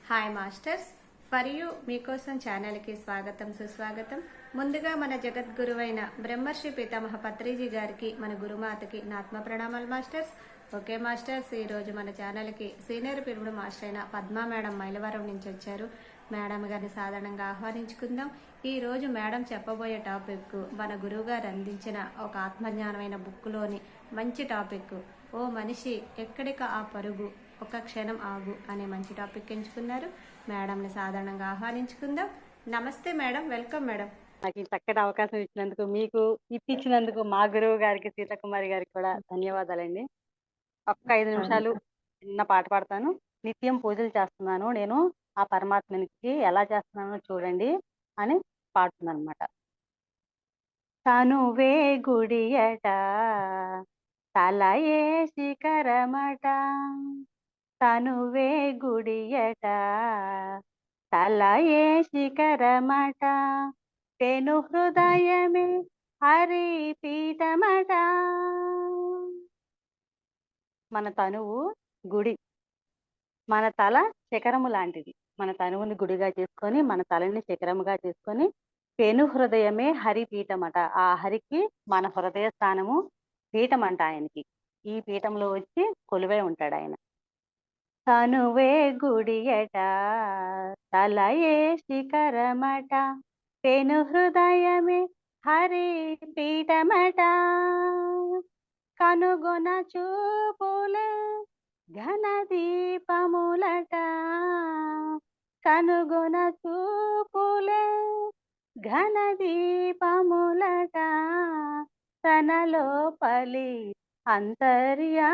Hi masters, for you మీకోసం ఛానల్కి స్వాగతం సుస్వాగతం. ముందుగా మన జగద్గురువైన బ్రహ్మర్షి పితామహ పత్రిజీ గారికి, మన గురుమాతకి నా ఆత్మ ప్రణామాలు మాస్టర్స్. ఓకే మాస్టర్స్, ఈరోజు మన ఛానల్కి సీనియర్ పిరుడు మాస్టర్ అయిన పద్మా మేడం మైలవరం నుంచి వచ్చారు. మేడం గారిని సాధారణంగా ఆహ్వానించుకుందాం. ఈరోజు మేడం చెప్పబోయే టాపిక్ మన గురువు గారు అందించిన ఒక ఆత్మజ్ఞానమైన బుక్లోని మంచి టాపిక్. ఓ మనిషి ఎక్కడికి ఆ పరుగు, ఒక క్షణం ఆగు అనే మంచి టాపిక్ ఎంచుకున్నారు. మేడంని సాధారణంగా ఆహ్వానించుకుందాం. నమస్తే మేడం, వెల్కమ్ మేడం. నాకు ఈ చక్కటి అవకాశం ఇచ్చినందుకు, మీకు ఇప్పించినందుకు మా గురువు గారికి, సీతకుమారి గారికి కూడా ధన్యవాదాలండి. ఒక్క 5 నిమిషాలు చిన్న పాట పాడతాను. నిత్యం పూజలు చేస్తున్నాను నేను, ఆ పరమాత్మనికి ఎలా చేస్తున్నానో చూడండి అని పాడుతున్నాను అనమాట. తనువే గుడియట, తలయే శిఖరమట, తనువే గుడియట, తలయే శిఖరమట, పెను హృదయమే హరి పీఠమట. మన తనువు గుడి, మన తల శిఖరము లాంటిది. మన తనువుని గుడిగా చేసుకొని, మన తలని శిఖరముగా చేసుకొని, పెను హృదయమే హరి పీఠమట. ఆ హరికి మన హృదయ స్థానము పీఠమంట ఆయనకి. ఈ పీఠంలో వచ్చి కొలువై ఉంటాడు ఆయన. తనువే గుడియట, తలయే శిఖరమట, పెను హృదయమే హరి పీఠమట, కనుగొన చూపులే ఘన దీపములట, కనుగొన చూపులే ఘన దీపములట, తనలో పలి అంతర్యామికిని.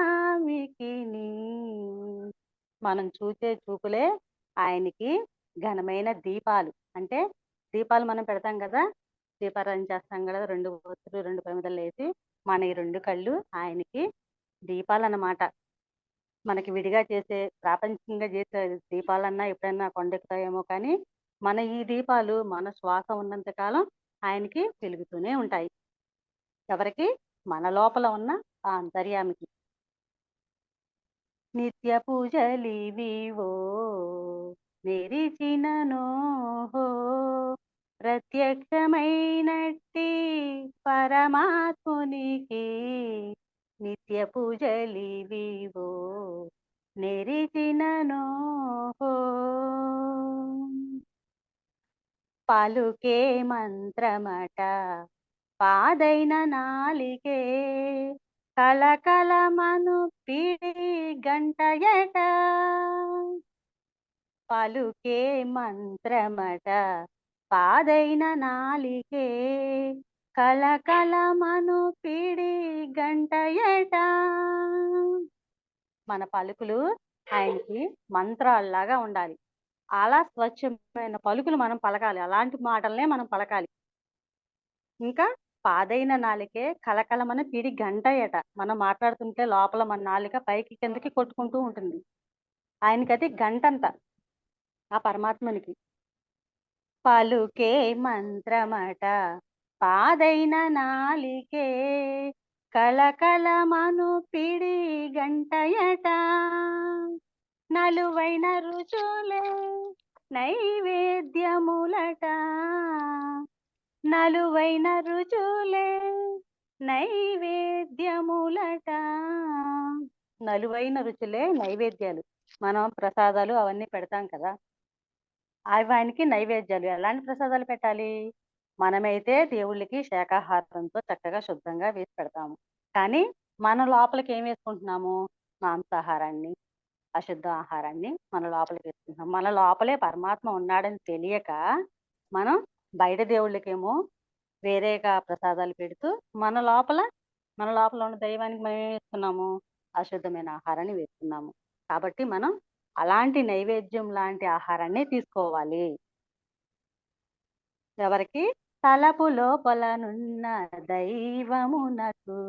మనం చూసే చూపులే ఆయనకి ఘనమైన దీపాలు. అంటే దీపాలు మనం పెడతాం కదా, దీపారాధన చేస్తాం కదా, 2 ఒత్తులు 2 ప్రమిదలు వేసి, మన ఈ 2 కళ్ళు ఆయనకి దీపాలు అన్నమాట. మనకి విడిగా చేసే, ప్రాపంచికంగా చేసే దీపాలన్నా ఎప్పుడైనా కొండెక్కుతాయేమో, కానీ మన ఈ దీపాలు మన శ్వాస ఉన్నంత కాలం ఆయనకి వెలుగుతూనే ఉంటాయి. ఎవరికి? మన లోపల ఉన్న ఆ అంతర్యామికి. నిత్య పూజలివివో నిరిచిననో ప్రత్యక్షమైనట్టి పరమాత్మునికి. నిత్య పూజలివివో నిరిచిననో పలుకే మంత్రమట, పాదైన నాలికే కలకలమను పిడి గంటయట. పలుకే మంత్రమట, పాదైన నాలికే కలకలమను పిడి గంటయట. మన పలుకులు ఆయనకి మంత్రాల్లాగా ఉండాలి. అలా స్వచ్ఛమైన పలుకులు మనం పలకాలి. అలాంటి మాటలనే మనం పలకాలి. ఇంకా పాదైన నాలికే కలకలమని పిడి గంటయట. మనం మాట్లాడుతుంటే లోపల మన నాలిక పైకి కిందకి కొట్టుకుంటూ ఉంటుంది. ఆయనకది గంటంత, ఆ పరమాత్మనికి. పలుకే మంత్రమట, పాదైన నాలికే కలకలమను పిడి గంటయట, నలువైన రుచులే నైవేద్యములట, నలువైన రుచులే నైవేద్యములట. నలువైన రుచులే నైవేద్యాలు. మనం ప్రసాదాలు అవన్నీ పెడతాం కదా, అవి ఆయనకి నైవేద్యాలు. ఎలాంటి ప్రసాదాలు పెట్టాలి? మనమైతే దేవుళ్ళకి శాకాహారంతో చక్కగా శుద్ధంగా వేసి పెడతాము. కానీ మన లోపలికి ఏం వేసుకుంటున్నాము? మాంసాహారాన్ని, అశుద్ధ ఆహారాన్ని మన లోపలికి వేసుకుంటున్నాం. మన లోపలే పరమాత్మ ఉన్నాడని తెలియక మనం బయట దేవుళ్ళకేమో వేరేగా ప్రసాదాలు పెడుతూ, మన లోపల ఉన్న దైవానికి మనం ఏం వేస్తున్నాము? అశుద్ధమైన ఆహారాన్ని వేస్తున్నాము. కాబట్టి మనం అలాంటి నైవేద్యం లాంటి ఆహారాన్ని తీసుకోవాలి. ఎవరికి? తలపు లోపలనున్న దైవమునకు,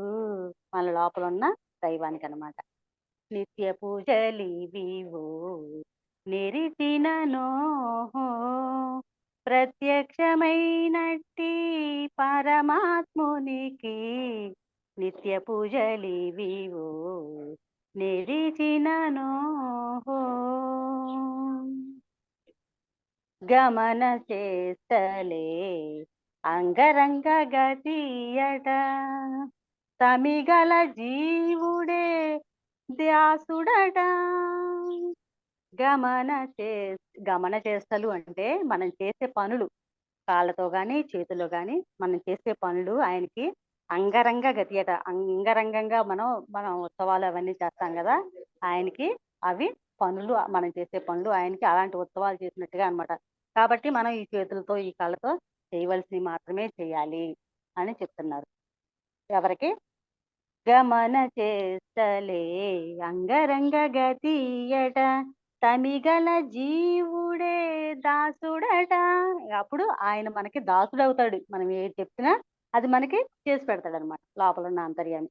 మన లోపల ఉన్న దైవానికి అన్నమాట. నిత్య పూజలివివో నిరిచిననో ప్రత్యక్షమైనట్టి పరమాత్మునికి. నిత్య పూజలివివో నిరిచిననో గమన చేస్తలే అంగరంగ గతియట తమిగల జీవుడే ధ్యాసుడట. గమన చే గమన చేస్తలు అంటే మనం చేసే పనులు, కాళ్ళతో గాని చేతిలో గాని మనం చేసే పనులు ఆయనకి అంగరంగ గతియట. అంగరంగంగా మనం ఉత్సవాలు అవన్నీ చేస్తాం కదా, ఆయనకి అవి పనులు, మనం చేసే పనులు ఆయనకి అలాంటి ఉత్సవాలు చేసినట్టుగా అన్నమాట. కాబట్టి మనం ఈ చేతులతో ఈ కాళ్ళతో చేయవలసినవి మాత్రమే చేయాలి అని చెప్తున్నారు. ఎవరికి? గమన చేస్తలే అంగరంగ గతియట తమిగల జీవుడే దాసుడట. అప్పుడు ఆయన మనకి దాసుడవుతాడు. మనం ఏది చెప్పినా అది మనకి చేసి పెడతాడు అనమాట, లోపల ఉన్న అంతర్యామి.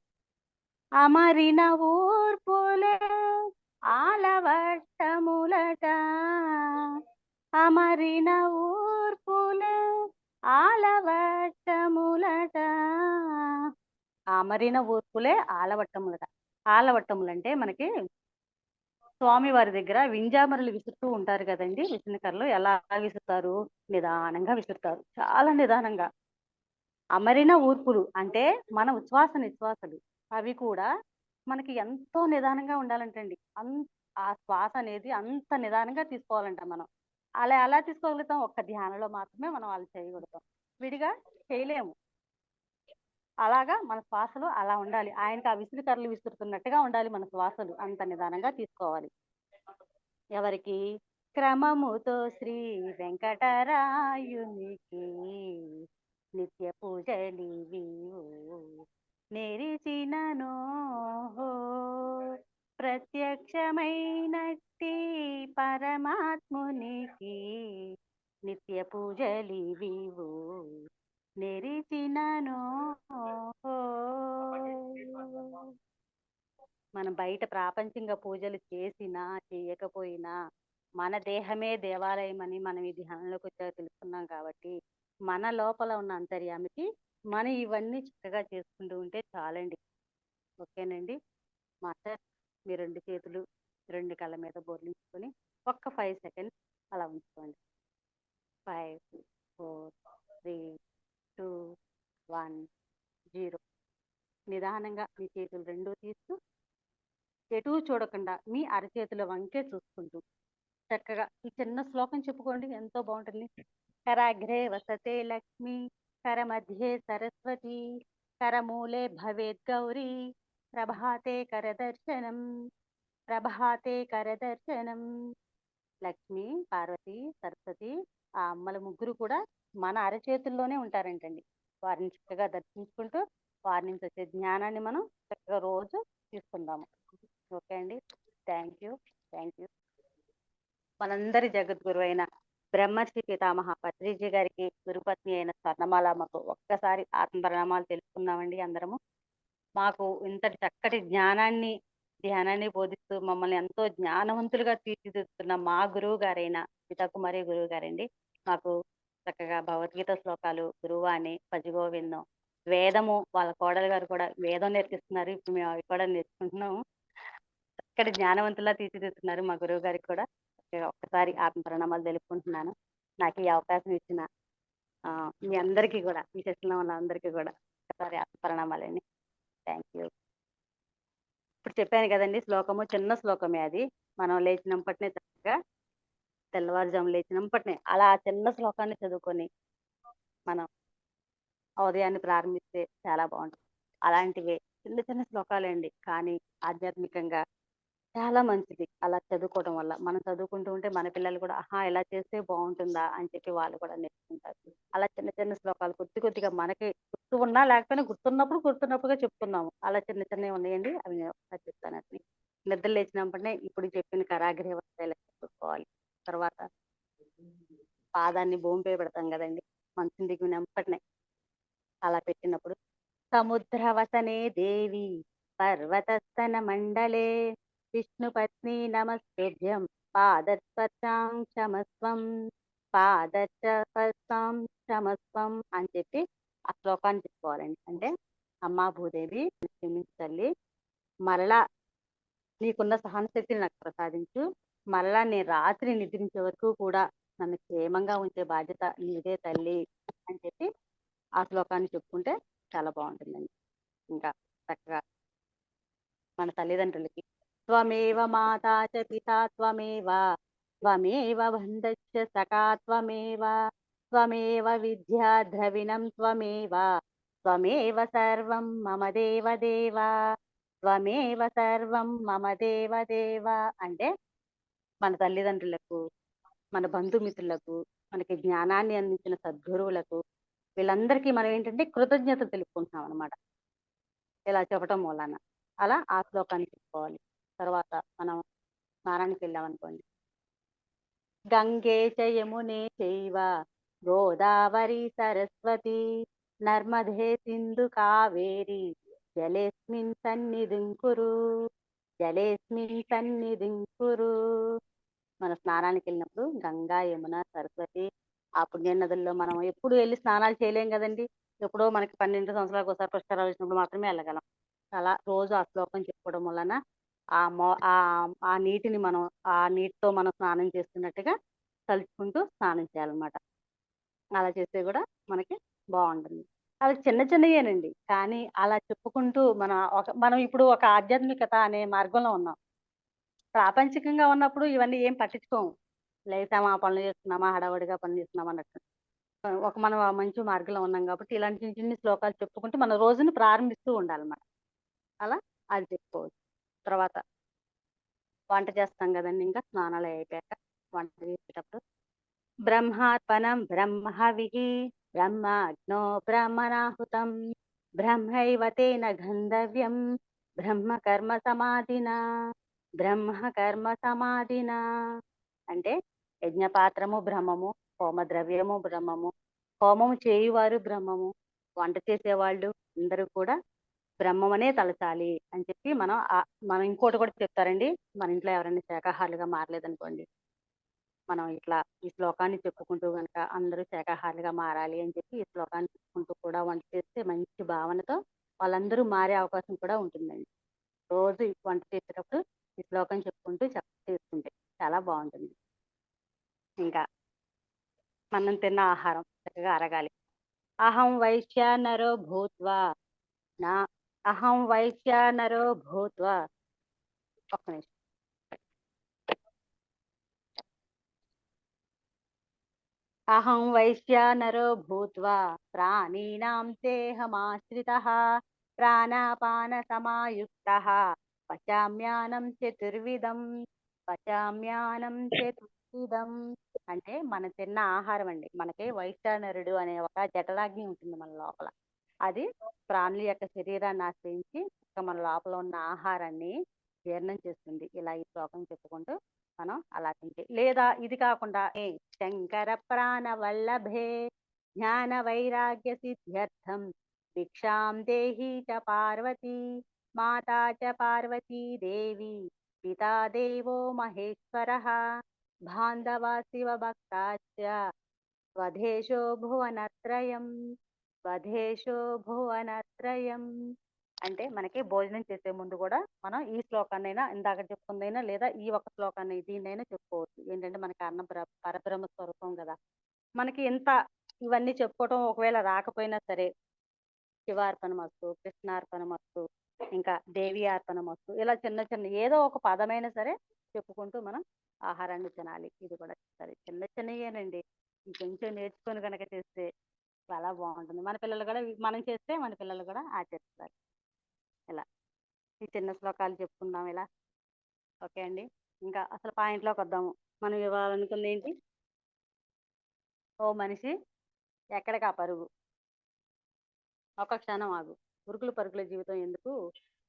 అమరిన ఊర్పులే ఆలవట్టములట, అమరిన ఊర్పులే ఆలవట్టములట. అమరిన ఊర్పులే ఆలవట్టములట. ఆలవట్టములంటే మనకి స్వామివారి దగ్గర వింజామరులు విసురుతూ ఉంటారు కదండి. విసనకర్రలు ఎలా విసురుతారు? నిదానంగా విసురుతారు, చాలా నిదానంగా. అమరిన ఊర్పులు అంటే మన ఉచ్ఛ్వాస నిశ్వాసలు, అవి కూడా మనకి ఎంతో నిదానంగా ఉండాలంటండి. ఆ శ్వాస అనేది అంత నిదానంగా తీసుకోవాలంట మనం. అలా ఎలా తీసుకోగలుగుతాం? ఒక్క ధ్యానంలో మాత్రమే మనం అలా చేయగలుగుతాం, విడిగా చేయలేము. అలాగా మన శ్వాసలు అలా ఉండాలి. ఆయనకి ఆ విసురుకర్రలు విసురుతున్నట్టుగా ఉండాలి మన శ్వాసలు, అంత నిదానంగా తీసుకోవాలి. ఎవరికి? క్రమముతో శ్రీ వెంకటరాయునికి నిత్య పూజలివివు నెరిచిననో ప్రత్యక్షమైనట్టి పరమాత్మునికి నిత్య పూజలివివు నెరిచిననో. మనం బయట ప్రాపంచికంగా పూజలు చేసినా చేయకపోయినా మన దేహమే దేవాలయం అని మనం ఈ ధ్యానంలోకి వచ్చాక తెలుసుకున్నాం. కాబట్టి మన లోపల ఉన్న అంతర్యామికి మనం ఇవన్నీ చక్కగా చేసుకుంటూ ఉంటే చాలండి. ఓకేనండి మాస్టర్, మీ రెండు చేతులు రెండు కళ్ళ మీద బోర్లించుకొని ఒక్క 5 సెకండ్స్ అలా ఉంచుకోండి. 5, 4, 3, 2, 1, 0. నిదానంగా మీ చేతులు రెండు తీస్తూ ఎటూ చూడకుండా మీ అరచేతుల వంకే చూసుకుంటూ చక్కగా ఈ చిన్న శ్లోకం చెప్పుకోండి, ఎంతో బాగుంటుంది. కరాగ్రే వసతే లక్ష్మి, కర మధ్యే సరస్వతి, కరమూలే భవేత్ గౌరీ, ప్రభాతే కరదర్శనం, ప్రభాతే కరదర్శనం. లక్ష్మి, పార్వతి, సరస్వతి, ఆ అమ్మల ముగ్గురు కూడా మన అరచేతుల్లోనే ఉంటారంటండి. వారిని చక్కగా దర్శించుకుంటూ వారి నుంచి వచ్చే జ్ఞానాన్ని మనం చక్కగా రోజు తీసుకుందాము. ఓకే అండి, థ్యాంక్ యూ. మనందరి జగద్గురు అయిన బ్రహ్మర్షి పితామహ పత్రిజీ గారికి గురుపత్ని అయిన స్వర్ణమాలమ్మకు ఒక్కసారి ఆత్మప్రణామాలు తెలుసుకున్నామండి అందరము. మాకు ఇంతటి చక్కటి ధ్యానాన్ని బోధిస్తూ మమ్మల్ని ఎంతో జ్ఞానవంతులుగా తీర్చిదిద్దుతున్న మా గురువు గారైన సీతాకుమారి గురువు గారండి. మాకు చక్కగా భగవద్గీత శ్లోకాలు, గురువాణి, భజగోవిందం, వేదము, వాళ్ళ కోడలు గారు కూడా వేదం నేర్పిస్తున్నారు. ఇప్పుడు మేము అవి కూడా నేర్చుకుంటున్నాము. చక్కటి జ్ఞానవంతులా తీర్చిదిద్దుతున్నారు మా గురువు గారికి కూడా ఒక్కసారి ఆత్మ ప్రణామాలు తెలుపుకుంటున్నాను. నాకు ఈ అవకాశం ఇచ్చిన మీ అందరికీ కూడా, ఈ సెషన్లో ఉన్న అందరికీ కూడా ఒకసారి ఆత్మ ప్రణామాలండి. Thank you. ఇప్పుడు చెప్పాను కదండి శ్లోకము, చిన్న శ్లోకమే అది. మనం లేచినప్పటినే చక్కగా తెల్లవారుజాము లేచినప్పటినే అలా చిన్న శ్లోకాన్ని చదువుకొని మనం ఉదయాన్ని ప్రారంభిస్తే చాలా బాగుంటుంది. అలాంటివే చిన్న చిన్న శ్లోకాలండి, కానీ ఆధ్యాత్మికంగా చాలా మంచిది అలా చదువుకోవడం వల్ల. మనం చదువుకుంటూ ఉంటే మన పిల్లలు కూడా ఆహా ఇలా చేస్తే బాగుంటుందా అని చెప్పి వాళ్ళు కూడా నేర్చుకుంటారు. అలా చిన్న చిన్న శ్లోకాలు కొద్దిగా మనకి గుర్తు ఉన్నా లేకపోయినా గుర్తున్నప్పుడుగా చెప్తున్నాము. అలా చిన్న చిన్నవి ఉన్నాయండి, అవి నేను ఒకసారి చెప్తానండి. నిద్ర లేచినప్పుడే ఇప్పుడు చెప్పిన కరాగ్రే వస్తాయి చెప్పుకోవాలి. తర్వాత పాదాన్ని భూమిపై పెడతాం కదండి, మంచం దిగినప్పటినే అలా పెట్టినప్పుడు సముద్రవసనే దేవి పర్వతస్తన మండలే విష్ణుపత్ని నమస్తేభ్యం పాదస్పర్శాం క్షమస్వం, పాదస్పర్శాం క్షమస్వం అని చెప్పి ఆ శ్లోకాన్ని చెప్పుకోవాలండి. అంటే అమ్మా భూదేవి క్షమించు తల్లి, మరలా నీకున్న సహనశక్తిని నాకు ప్రసాదించు, మరలా నేను రాత్రి నిద్రించే వరకు కూడా నన్ను క్షేమంగా ఉంచే బాధ్యత నీదే తల్లి అని చెప్పి ఆ శ్లోకాన్ని చెప్పుకుంటే చాలా బాగుంటుందండి. ఇంకా చక్కగా మన తల్లిదండ్రులకి త్వమేవ మాతా చ పితా త్వమేవ త్వమేవ బంధశ్చ సఖా త్వమేవ త్వమేవ విద్యా ద్రవిణం త్వమేవ త్వమేవ సర్వం మమ దేవదేవ త్వమేవ సర్వం మమ దేవదేవ అంటే మన తల్లిదండ్రులకు, మన బంధుమిత్రులకు, మనకి జ్ఞానాన్ని అందించిన సద్గురువులకు వీళ్ళందరికీ మనం ఏంటంటే కృతజ్ఞతలు తెలుపుకుంటున్నాం అనమాట. ఇలా చెప్పటం మూలాన. అలా ఆ శ్లోకాన్ని చెప్పుకోవాలి. తర్వాత మనం స్నానానికి వెళ్ళామనుకోండి. గంగే చ యమునే చైవ గోదావరి సరస్వతి నర్మదే సింధు కావేరి జలేస్మిన్ సన్నిధిం కురు జలేస్మిన్ సన్నిధిం కురు. మన స్నానానికి వెళ్ళినప్పుడు గంగా, యమున, సరస్వతి ఆ పుణ్య నదుల్లో మనం ఎప్పుడు వెళ్ళి స్నానాలు చేయలేం కదండి. ఎప్పుడో మనకి 12 సంవత్సరాలకు ఒకసారి పుష్కరాలు వచ్చినప్పుడు మాత్రమే వెళ్ళగలం. అలా రోజు ఆ శ్లోకం చెప్పుకోవడం వలన ఆ నీటిని మనం ఆ నీటితో మనం స్నానం చేస్తున్నట్టుగా తలుచుకుంటూ స్నానం చేయాలన్నమాట. అలా చేస్తే కూడా మనకి బాగుంటుంది. అవి చిన్న చిన్నయేనండి. కానీ అలా చెప్పుకుంటూ మనం ఇప్పుడు ఒక ఆధ్యాత్మికత అనే మార్గంలో ఉన్నాం. ప్రాపంచికంగా ఉన్నప్పుడు ఇవన్నీ ఏం పట్టించుకోము. లేసామా, పనులు చేస్తున్నామా, హడావుడిగా పనులు చేస్తున్నామా అన్నట్టు. మనం ఆ మంచి మార్గంలో ఉన్నాం కాబట్టి ఇలాంటి చిన్ని చిన్ని శ్లోకాలు చెప్పుకుంటూ మన రోజుని ప్రారంభిస్తూ ఉండాలన్నమాట. అలా అది చెప్పుకోవచ్చు. తర్వాత వంట చేస్తాం కదండి. ఇంకా స్నానాలు అయిపోయాక వంట చేసేటప్పుడు బ్రహ్మార్పణం బ్రహ్మహవిః బ్రహ్మాగ్నో బ్రహ్మణాహుతం బ్రహ్మైవ తేన గంధవ్యం బ్రహ్మ కర్మ సమాధినా బ్రహ్మ కర్మ సమాధినా అంటే యజ్ఞపాత్రము బ్రహ్మము, హోమద్రవ్యము బ్రహ్మము, హోమము చేయువారు బ్రహ్మము, వంట చేసేవాళ్ళు అందరూ కూడా బ్రహ్మమనే తలచాలి అని చెప్పి మనం ఇంకోటి కూడా చెప్తారండి. మన ఇంట్లో ఎవరైనా శాకాహారులుగా మారలేదనుకోండి, మనం ఇట్లా ఈ శ్లోకాన్ని చెప్పుకుంటూ గనక అందరూ శాకాహారులుగా మారాలి అని చెప్పి ఈ శ్లోకాన్ని చెప్పుకుంటూ కూడా వంట చేస్తే మంచి భావనతో వాళ్ళందరూ మారే అవకాశం కూడా ఉంటుందండి. రోజు ఈ వంట చేసేటప్పుడు ఈ శ్లోకం చెప్పుకుంటూ చేసుకుంటే చాలా బాగుంటుంది. ఇంకా మనం తిన్న ఆహారం చక్కగా అరగాలి. అహం వైశ్య నరో భూత్వా నా అహం వైశ్య నరో భూత్వా ఒక్క నిమిషం. అహం వైశ్య నరో భూత్వా ప్రాణీనాం దేహమాశ్రితః ప్రాణాపాన సమాయుక్తః పచామ్యానం చతుర్విధం పచామ్యానం చతుర్విధం అంటే మనం తిన్న ఆహారం అండి. మనకి వైశ్వానరుడు అనే ఒక జఠరాగ్ని ఉంటుంది మన లోపల. అది ప్రాణుల యొక్క శరీరాన్ని ఆశ్రయించి మన లోపల ఉన్న ఆహారాన్ని జీర్ణం చేస్తుంది. ఇలా ఈ శ్లోకం చెప్పుకుంటూ మనం అలా తింటే, లేదా ఇది కాకుండా శంకర ప్రాణ వల్లభే జ్ఞాన వైరాగ్య సిద్ధ్యర్థం భిక్షాం దేహి చ పార్వతీ మాతా చ పార్వతీ దేవి పితా దేవో మహేశ్వరః బాంధవా శివ భక్తాశ్చ స్వదేశో భువనత్రయం స్వదేశో భువనత్రయం అంటే మనకి భోజనం చేసే ముందు కూడా మనం ఈ శ్లోకాన్నైనా ఇందాక చెప్పుకుందైనా లేదా ఈ ఒక శ్లోకాన్ని దీన్నైనా చెప్పుకోవచ్చు. ఏంటంటే మనకి అన్నం పరబ్రహ్మ స్వరూపం కదా. మనకి ఇంత ఇవన్నీ చెప్పుకోవటం ఒకవేళ రాకపోయినా సరే శివార్పణమస్తు, కృష్ణార్పణమస్తు, ఇంకా దేవి అర్పణమస్తు, ఇలా చిన్న చిన్న ఏదో ఒక పదమైనా సరే చెప్పుకుంటూ మనం ఆహారాన్ని తినాలి. ఇది కూడా సరే చిన్న చిన్నయేనండి. ఇంకొంచెం నేర్చుకొని కనుక చేస్తే చాలా బాగుంటుంది. మన పిల్లలు కూడా మనం చేస్తే మన పిల్లలు కూడా ఆచరిస్తారు. ఇలా ఈ చిన్న శ్లోకాలు చెప్పుకుందాం ఇలా. ఓకే అండి. ఇంకా అసలు పాయింట్లోకి వద్దాము. మనం ఇవ్వాలనుకుంది ఏంటి? ఓ మనిషి ఎక్కడికి ఆ పరుగు, ఒక క్షణం ఆగు. ఉరుకులు పరుగుల జీవితం ఎందుకు?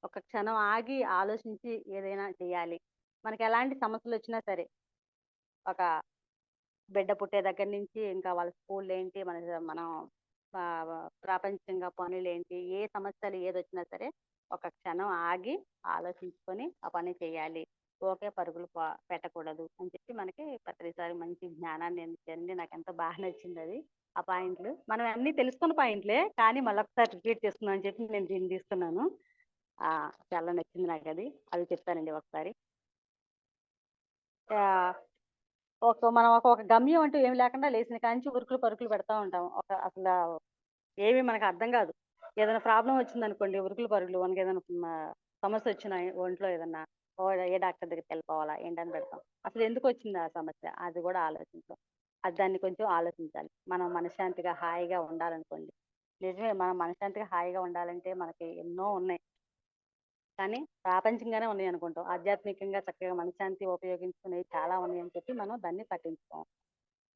ఒక క్షణం ఆగి ఆలోచించి ఏదైనా చేయాలి. మనకి ఎలాంటి సమస్యలు వచ్చినా సరే, ఒక బిడ్డ పుట్టే దగ్గర నుంచి ఇంకా వాళ్ళ స్కూల్ ఏంటి, మనం ప్రాపంచికంగా పనులేంటి, ఏ సమస్యలు ఏదొచ్చినా సరే ఒక క్షణం ఆగి ఆలోచించుకొని ఆ పని చేయాలి. ఓకే పరుగులు పెట్టకూడదు అని చెప్పి మనకి ప్రతిసారి మంచి జ్ఞానాన్ని అందించండి. నాకు ఎంతో బాగా నచ్చింది అది. ఆ పాయింట్లు మనం అన్ని తెలుసుకున్న పాయింట్లే, కానీ మళ్ళొకసారి రిపీట్ చేస్తున్నాం అని చెప్పి నేను దీన్ని తీసుకున్నాను. చాలా నచ్చింది నాకు అది. అది చెప్తానండి ఒకసారి. మనం ఒక గమ్యం అంటూ ఏమి లేకుండా లేచిన కాంచి ఉరుకులు పరుగులు పెడతా ఉంటాం. అసల ఏమి మనకు అర్థం కాదు. ఏదైనా ప్రాబ్లమ్ వచ్చిందనుకోండి ఉరుకులు పరుగులు మనకేదైనా సమస్యొచ్చినా ఒంట్లో ఏదన్నా ఏ డాక్టర్ దగ్గరికెళ్ళిపోవాలా ఏంటని పెడతాం. అసలెందుకొచ్చింది ఆ సమస్య? అది గూడా ఆలోచించం. దాన్ని కొంచెం ఆలోచించాలి. మనం మనశ్శాంతిగా, హాయిగా ఉండాలనుకోండి. నిజమే మనం మనశ్శాంతిగా, హాయిగా ఉండాలంటే మనకి ఎన్నో ఉన్నాయి. కానీ ప్రాపంచికంగానే ఉన్నాయనుకుంటాం. ఆధ్యాత్మికంగా చక్కగా మనశ్శాంతి ఉపయోగించుకునేవి చాలా ఉన్నాయని చెప్పి మనం దాన్ని పట్టించుకోం.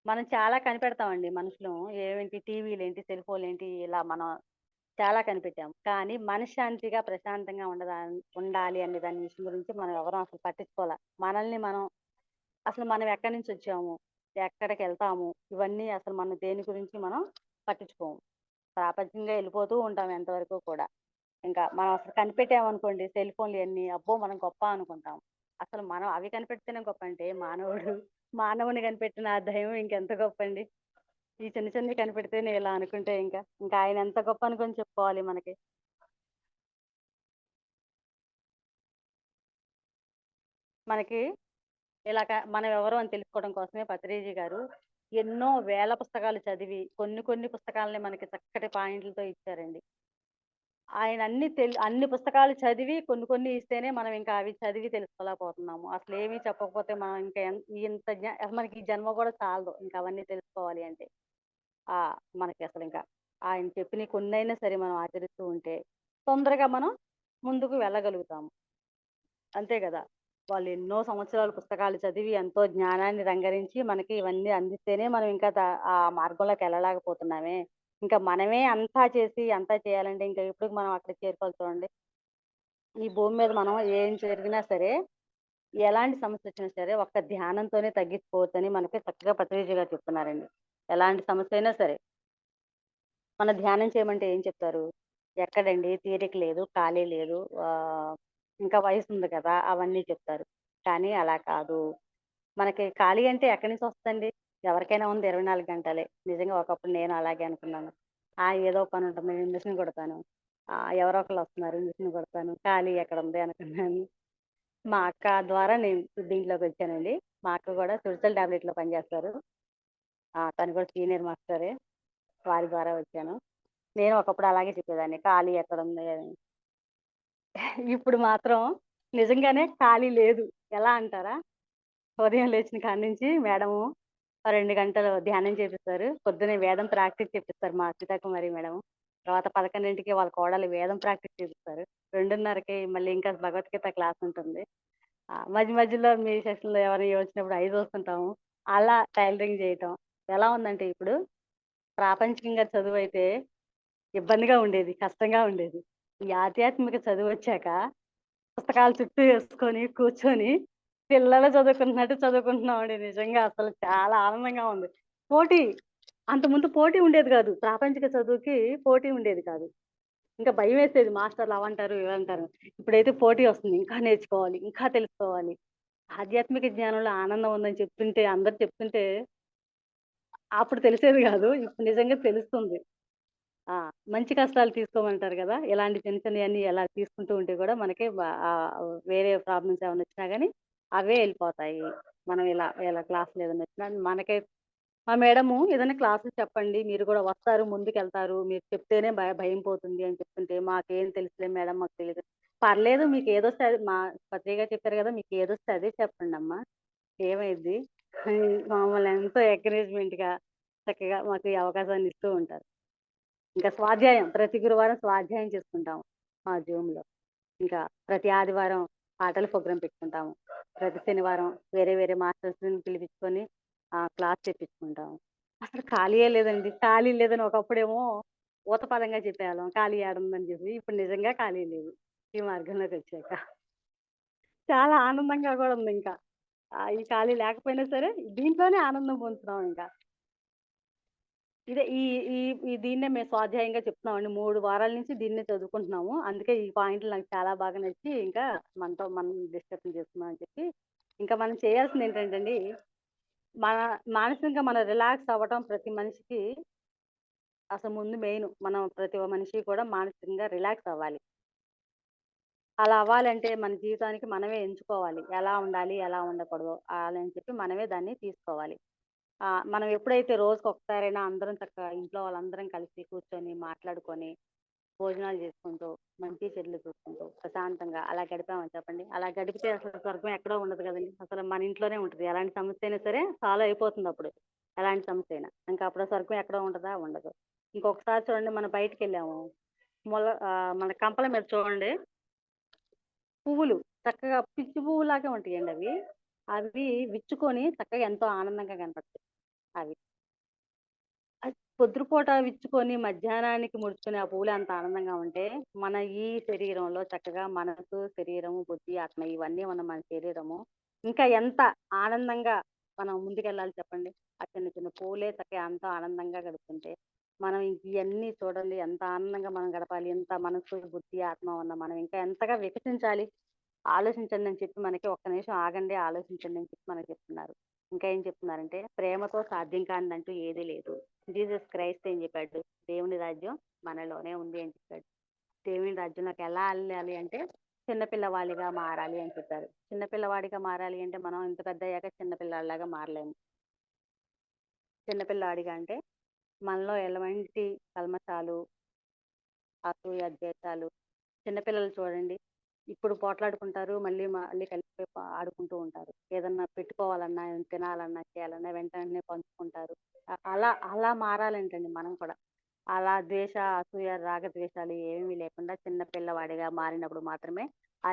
మనం చాలా కనిపెడతామండి మనుషులం. ఏవేంటి టీవీలేంటి, సెల్‌ఫోన్‌లేంటి ఇలా మనం చాలా కనిపెట్టాం. కానీ మనశ్శాంతిగా, ప్రశాంతంగా ఉండాలి అనే దాని విషయం గురించి మనం ఎవరం అసలు పట్టించుకోలా. మనల్ని మనం ఎక్కడి నుంచొచ్చాము, ఎక్కడికెళ్తాము, ఇవన్నీ అసలు మనం దేని గురించి మనం పట్టించుకోము. ప్రాపంచికంగా ఎళ్ళిపోతూ ఉంటాం ఎంతవరకు కూడా. ఇంకా మనం అసలు కనిపెట్టామనుకోండి సెల్‌ఫోన్‌లు ఇయన్నీ, అబ్బో! మనం గొప్ప అనుకుంటాం. అసలు మనం అవి కనిపెడితేనే గొప్పంటే మానవుని కనిపెట్టిన ఆ దైవం ఇంకెంత గొప్పండి. ఈ చిన్న చిన్నవి కనిపెడితేనే ఇలా అనుకుంటే ఇంకా ఆయన ఎంత గొప్ప అనుకోని చెప్పుకోవాలి మనకి. మనకి మనం ఎవరో అని తెలుసుకోవడం కోసమే పత్రిజీ గారు ఎన్నో వేల పుస్తకాలు చదివి కొన్ని కొన్ని పుస్తకాలని మనకి చక్కటి పాయింట్లతో ఇచ్చారండి. ఆయన అన్ని పుస్తకాలు చదివి కొన్ని కొన్ని ఇస్తేనే మనం ఇంకా అవి చదివి తెలుసుకోలేకపోతున్నాము. అసలేమి చెప్పకపోతే మనం ఇంకా ఇంత అసలు మనకి ఈ జన్మ కూడా చాలదు. ఇంకా అవన్నీ తెలుసుకోవాలి అంటే. ఆ! మనకి అసలింకా ఆయన చెప్పినయి కొన్నైనా సరే మనం ఆచరిస్తూ ఉంటే తొందరగా మనం ముందుకు వెళ్ళగలుగుతాము. అంతే గదా! వాళ్ళు ఎన్నో సంవత్సరాలు పుస్తకాలు చదివి ఎంతో జ్ఞానాన్ని రంగరించి మనకి ఇవన్నీ అందిస్తేనే మనం ఇంకా ఆ మార్గంలోకెళ్ళలేకపోతున్నామే. ఇంకా మనమే అంతా చేసి అంతా చేయాలంటే ఇంకా ఎప్పటికి మనం అక్కడికి చేరుకోవాలి చూడండి. ఈ భూమి మీద మనం ఏం జరిగినా సరే, ఎలాంటి సమస్యొచ్చినా సరే ఒక్క ధ్యానంతోనే తగ్గించుకోవచ్చని మనకి చక్కగా పత్రిజీ గారు చెప్తున్నారండి. ఎలాంటి సమస్యయినా సరే. మన ధ్యానం చేయమంటే ఏం చెప్తారు? ఎక్కడండి తీరిక లేదు, ఖాళీ లేదు, ఇంకా వయసుంది కదా! అవన్నీ చెప్తారు. కానీ అలా కాదు. మనకి ఖాళీ అంటే ఎక్కడి నుంచి వస్తదండి? ఎవరికైనా ఉంది 24 గంటలే. నిజంగా ఒకప్పుడు నేను అలాగే అనుకున్నాను. ఏదో పనుంటుంది నేను మిషన్ కుడతాను. ఎవరో ఒకళ్ళొస్తున్నారు మిషన్ కుడతాను. ఖాళీ ఎక్కడుంది అనుకున్నాను. మా అక్క ద్వారా నేను దీంట్లోకొచ్చానండి. మా అక్క కూడా సుడిసెల టాబ్లెట్‌లో పనిచేస్తారు. తను కూడా సీనియర్ మాస్టరే. వారి ద్వారా వచ్చాను. నేను ఒకప్పుడు అలాగే చెప్పేదాన్ని. ఖాళీ ఎక్కడుంది అని. ఇప్పుడు మాత్రం నిజంగానే ఖాళీ లేదు. ఎలా అంటారా? ఉదయం లేచిన కాడ నుంచి మేడము 2 గంటలు ధ్యానం చేపిస్తారు. పొద్దున్నే వేదం ప్రాక్టీస్ చేపిస్తారు మా సీతాకుమారి మేడము. తర్వాత 11కి వాళ్ళ కోడలు వేదం ప్రాక్టీస్ చేపిస్తారు. 2:30కి మళ్ళీ ఇంకా భగవద్గీత క్లాస్ ఉంటుంది. మధ్య మధ్యలో మీ సెషన్‌లో ఎవరైనా వచ్చినప్పుడు అయి చూస్తుంటాము. అలా టైలరింగ్ చేయటం. ఎలా ఉందంటే ఇప్పుడు ప్రాపంచికంగా చదువైతే ఇబ్బందిగా ఉండేది. కష్టంగా ఉండేది. ఈ ఆధ్యాత్మిక చదువొచ్చాక పుస్తకాల చుట్టూ ఏసుకొని కూర్చొని పిల్లలు చదువుకుంటున్నట్టు చదువుకుంటున్నామండి. నిజంగా అసలు చాలా ఆనందంగా ఉంది. పోటీ అంతకుముందు పోటీ ఉండేది గాదు. ప్రాపంచిక చదువుకి పోటీ ఉండేది కాదు. ఇంకా భయమేసేది మాస్టర్‌లు అవంటారు, ఇవంటారు. ఇప్పుడైతే పోటీ వస్తుంది. ఇంకా నేర్చుకోవాలి, ఇంకా తెలుసుకోవాలి. ఆధ్యాత్మిక జ్ఞానంలో ఆనందం ఉందని చెప్తుంటే అందరూ చెప్తుంటే అప్పుడు తెలిసేది గాదు. ఇప్పుడు నిజంగా తెలుస్తుంది. ఆ! మంచి కష్టాలు తీసుకోమంటారు గదా! ఇలాంటి చిన్న చిన్నయన్నీ ఎలా తీసుకుంటూ ఉంటే గూడా మనకి వేరే ప్రాబ్లమ్స్ ఏమన్నా వచ్చినా గానీ అవే ఎళ్ళిపోతాయి. మనం ఇలా క్లాసులు ఏదైనా వచ్చినా మనకే మా మేడము ఏదైనా క్లాసులు చెప్పండి. మీరు గూడా వస్తారు, ముందుకెళ్తారు. మీరు చెప్తేనే భయం పోతుంది అని చెప్తుంటే, మాకేం తెలుసులే మేడం మాకు తెలీదు. పర్లేదు మీకేదొస్తే అది పత్రిక గారు చెప్పారు గదా! మీకేదొస్తే అదే చెప్పండమ్మా. ఏమైద్ది? మమ్మల్ని ఎంతో ఎంకరేజ్‌మెంట్‌గా చక్కగా మాకు ఈ అవకాశాన్ని ఇస్తూ ఉంటారు. ఇంకా స్వాధ్యాయం ప్రతి గురువారం స్వాధ్యాయం చేసుకుంటాము మా జూమ్‌లో. ఇంకా ప్రతి ఆదివారం పాటల ప్రోగ్రామ్ పెట్టుకుంటాము. ప్రతి శనివారం వేరే వేరే మాస్టర్స్‌ని పిలిపించుకొని క్లాస్ చెప్పించుకుంటాము. అసలు ఖాళీయే లేదండి. ఖాళీ లేదని ఒకప్పుడేమో ఊతపదంగా చెప్పేవాళ్ళం. ఖాళీ ఏడుందని చెప్పి. ఇప్పుడు నిజంగా ఖాళీ లేదు. ఈ మార్గంలోకొచ్చాక. చాలా ఆనందంగా గూడా ఉందింకా. ఈ ఖాళీ లేకపోయినా సరే దీంట్లోనే ఆనందం పొందుతున్నాం ఇంకా. ఇదే ఈ ఈ ఈ దీన్నే మేము స్వాధ్యాయంగా చెప్తున్నామండి. 3 వారాల నుంచి దీన్నే చదువుకుంటున్నాము. అందుకే ఈ పాయింట్లు నాకు చాలా బాగా నచ్చి ఇంకా మనం డిస్కషన్ చేసుకుందాం అని చెప్పి, ఇంకా మనం చేయాల్సిందేంటంటేండి, మన మానసికంగా మనం రిలాక్స్ అవ్వటం ప్రతి మనిషికి అసలు ముందు మెయిను. మనం ప్రతి మనిషి కూడా మానసికంగా రిలాక్స్ అవ్వాలి. అలా అవ్వాలంటే మన జీవితానికి మనమే ఎంచుకోవాలి. ఎలా ఉండాలి, ఎలా ఉండకూడదో అని చెప్పి మనమే దాన్ని తీసుకోవాలి. మనం ఎప్పుడైతే రోజుకొకసారైనా అందరం చక్కగా ఇంట్లో వాళ్ళందరం కలిసి కూర్చొని, మాట్లాడుకొని, భోజనాలు చేసుకుంటూ, మంచి చెడులు చూసుకుంటూ, ప్రశాంతంగా అలా గడిపామని చెప్పండి. అలా గడిపితే అసలు స్వర్గం ఎక్కడో ఉండదు కదండీ! అసలు మన ఇంట్లోనే ఉంటది. ఎలాంటి సమస్య అయినా సరే సాల్వ్ అయిపోతుందప్పుడు. ఎలాంటి సమస్య అయినా. ఇంకా అప్పుడు స్వర్గం ఎక్కడో ఉంటదా? ఉండదు. ఇంకొకసారి చూడండి మనం బయటికెళ్ళాము. మన కంపల మీద చూడండి పువ్వులు చక్కగా పిచ్చి పువ్వులాగే ఉంటాయండి అవి. అవి విచ్చుకొని చక్కగా ఎంతో ఆనందంగా కనపడతాయి అవి. పొద్దురుపూట విచ్చుకొని మధ్యాహ్నానికి ముడుచుకుని ఆ పువ్వులు ఎంత ఆనందంగా ఉంటే, మన ఈ శరీరంలో చక్కగా మనసు, శరీరము, బుద్ధి, ఆత్మ ఇవన్నీ ఉన్న మన శరీరము ఇంకా ఎంత ఆనందంగా మనం ముందుకెళ్ళాలి చెప్పండి. ఆ చిన్న చిన్న పువ్వులే చక్కగా ఎంతో ఆనందంగా గడుపుతుంటే, మనం ఇయన్నీ చూడండి ఎంత ఆనందంగా మనం గడపాలి. ఎంత మనసు, బుద్ధి, ఆత్మ ఉన్న మనం ఇంకా ఎంతగా వికసించాలి. ఆలోచించండి అని చెప్పి మనకి ఒక్క నిమిషం ఆగండి, ఆలోచించండి అని చెప్పి మనకు చెప్తున్నారు. ఇంకా ఏం చెప్తున్నారంటే, ప్రేమతో సాధ్యం కానిదంటూ ఏదీ లేదు. జీసస్ క్రైస్ట్ ఏం చెప్పాడు? దేవుని రాజ్యం మనలోనే ఉంది అని చెప్పాడు. దేవుని రాజ్యంలోకి ఎలా వెళ్ళాలి అంటే, చిన్నపిల్లవాడిగా మారాలి అని చెప్పారు. చిన్నపిల్లవాడిగా మారాలి అంటే మనం ఇంత పెద్దయ్యాక చిన్నపిల్లాడిలాగా మారలేము. చిన్నపిల్లాడిగా అంటే మనలో ఎలాంటి కల్మషాలు, అసూయ, ద్వేషాలు చిన్నపిల్లలు చూడండి. ఇప్పుడు పోట్లాడుకుంటారు. మళ్ళీ కలిసిపోయి ఆడుకుంటూ ఉంటారు. ఏదన్నా పెట్టుకోవాలన్నా, ఏదన్నా తినాలన్నా, చేయాలన్నా వెంటనే పంచుకుంటారు. అలా అలా మారాలంటండి మనం కూడా. అలా ద్వేష, అసూయ, రాగ ద్వేషాలు ఏమీ లేకుండా చిన్న పిల్లవాడిగా మారినప్పుడు మాత్రమే ఆ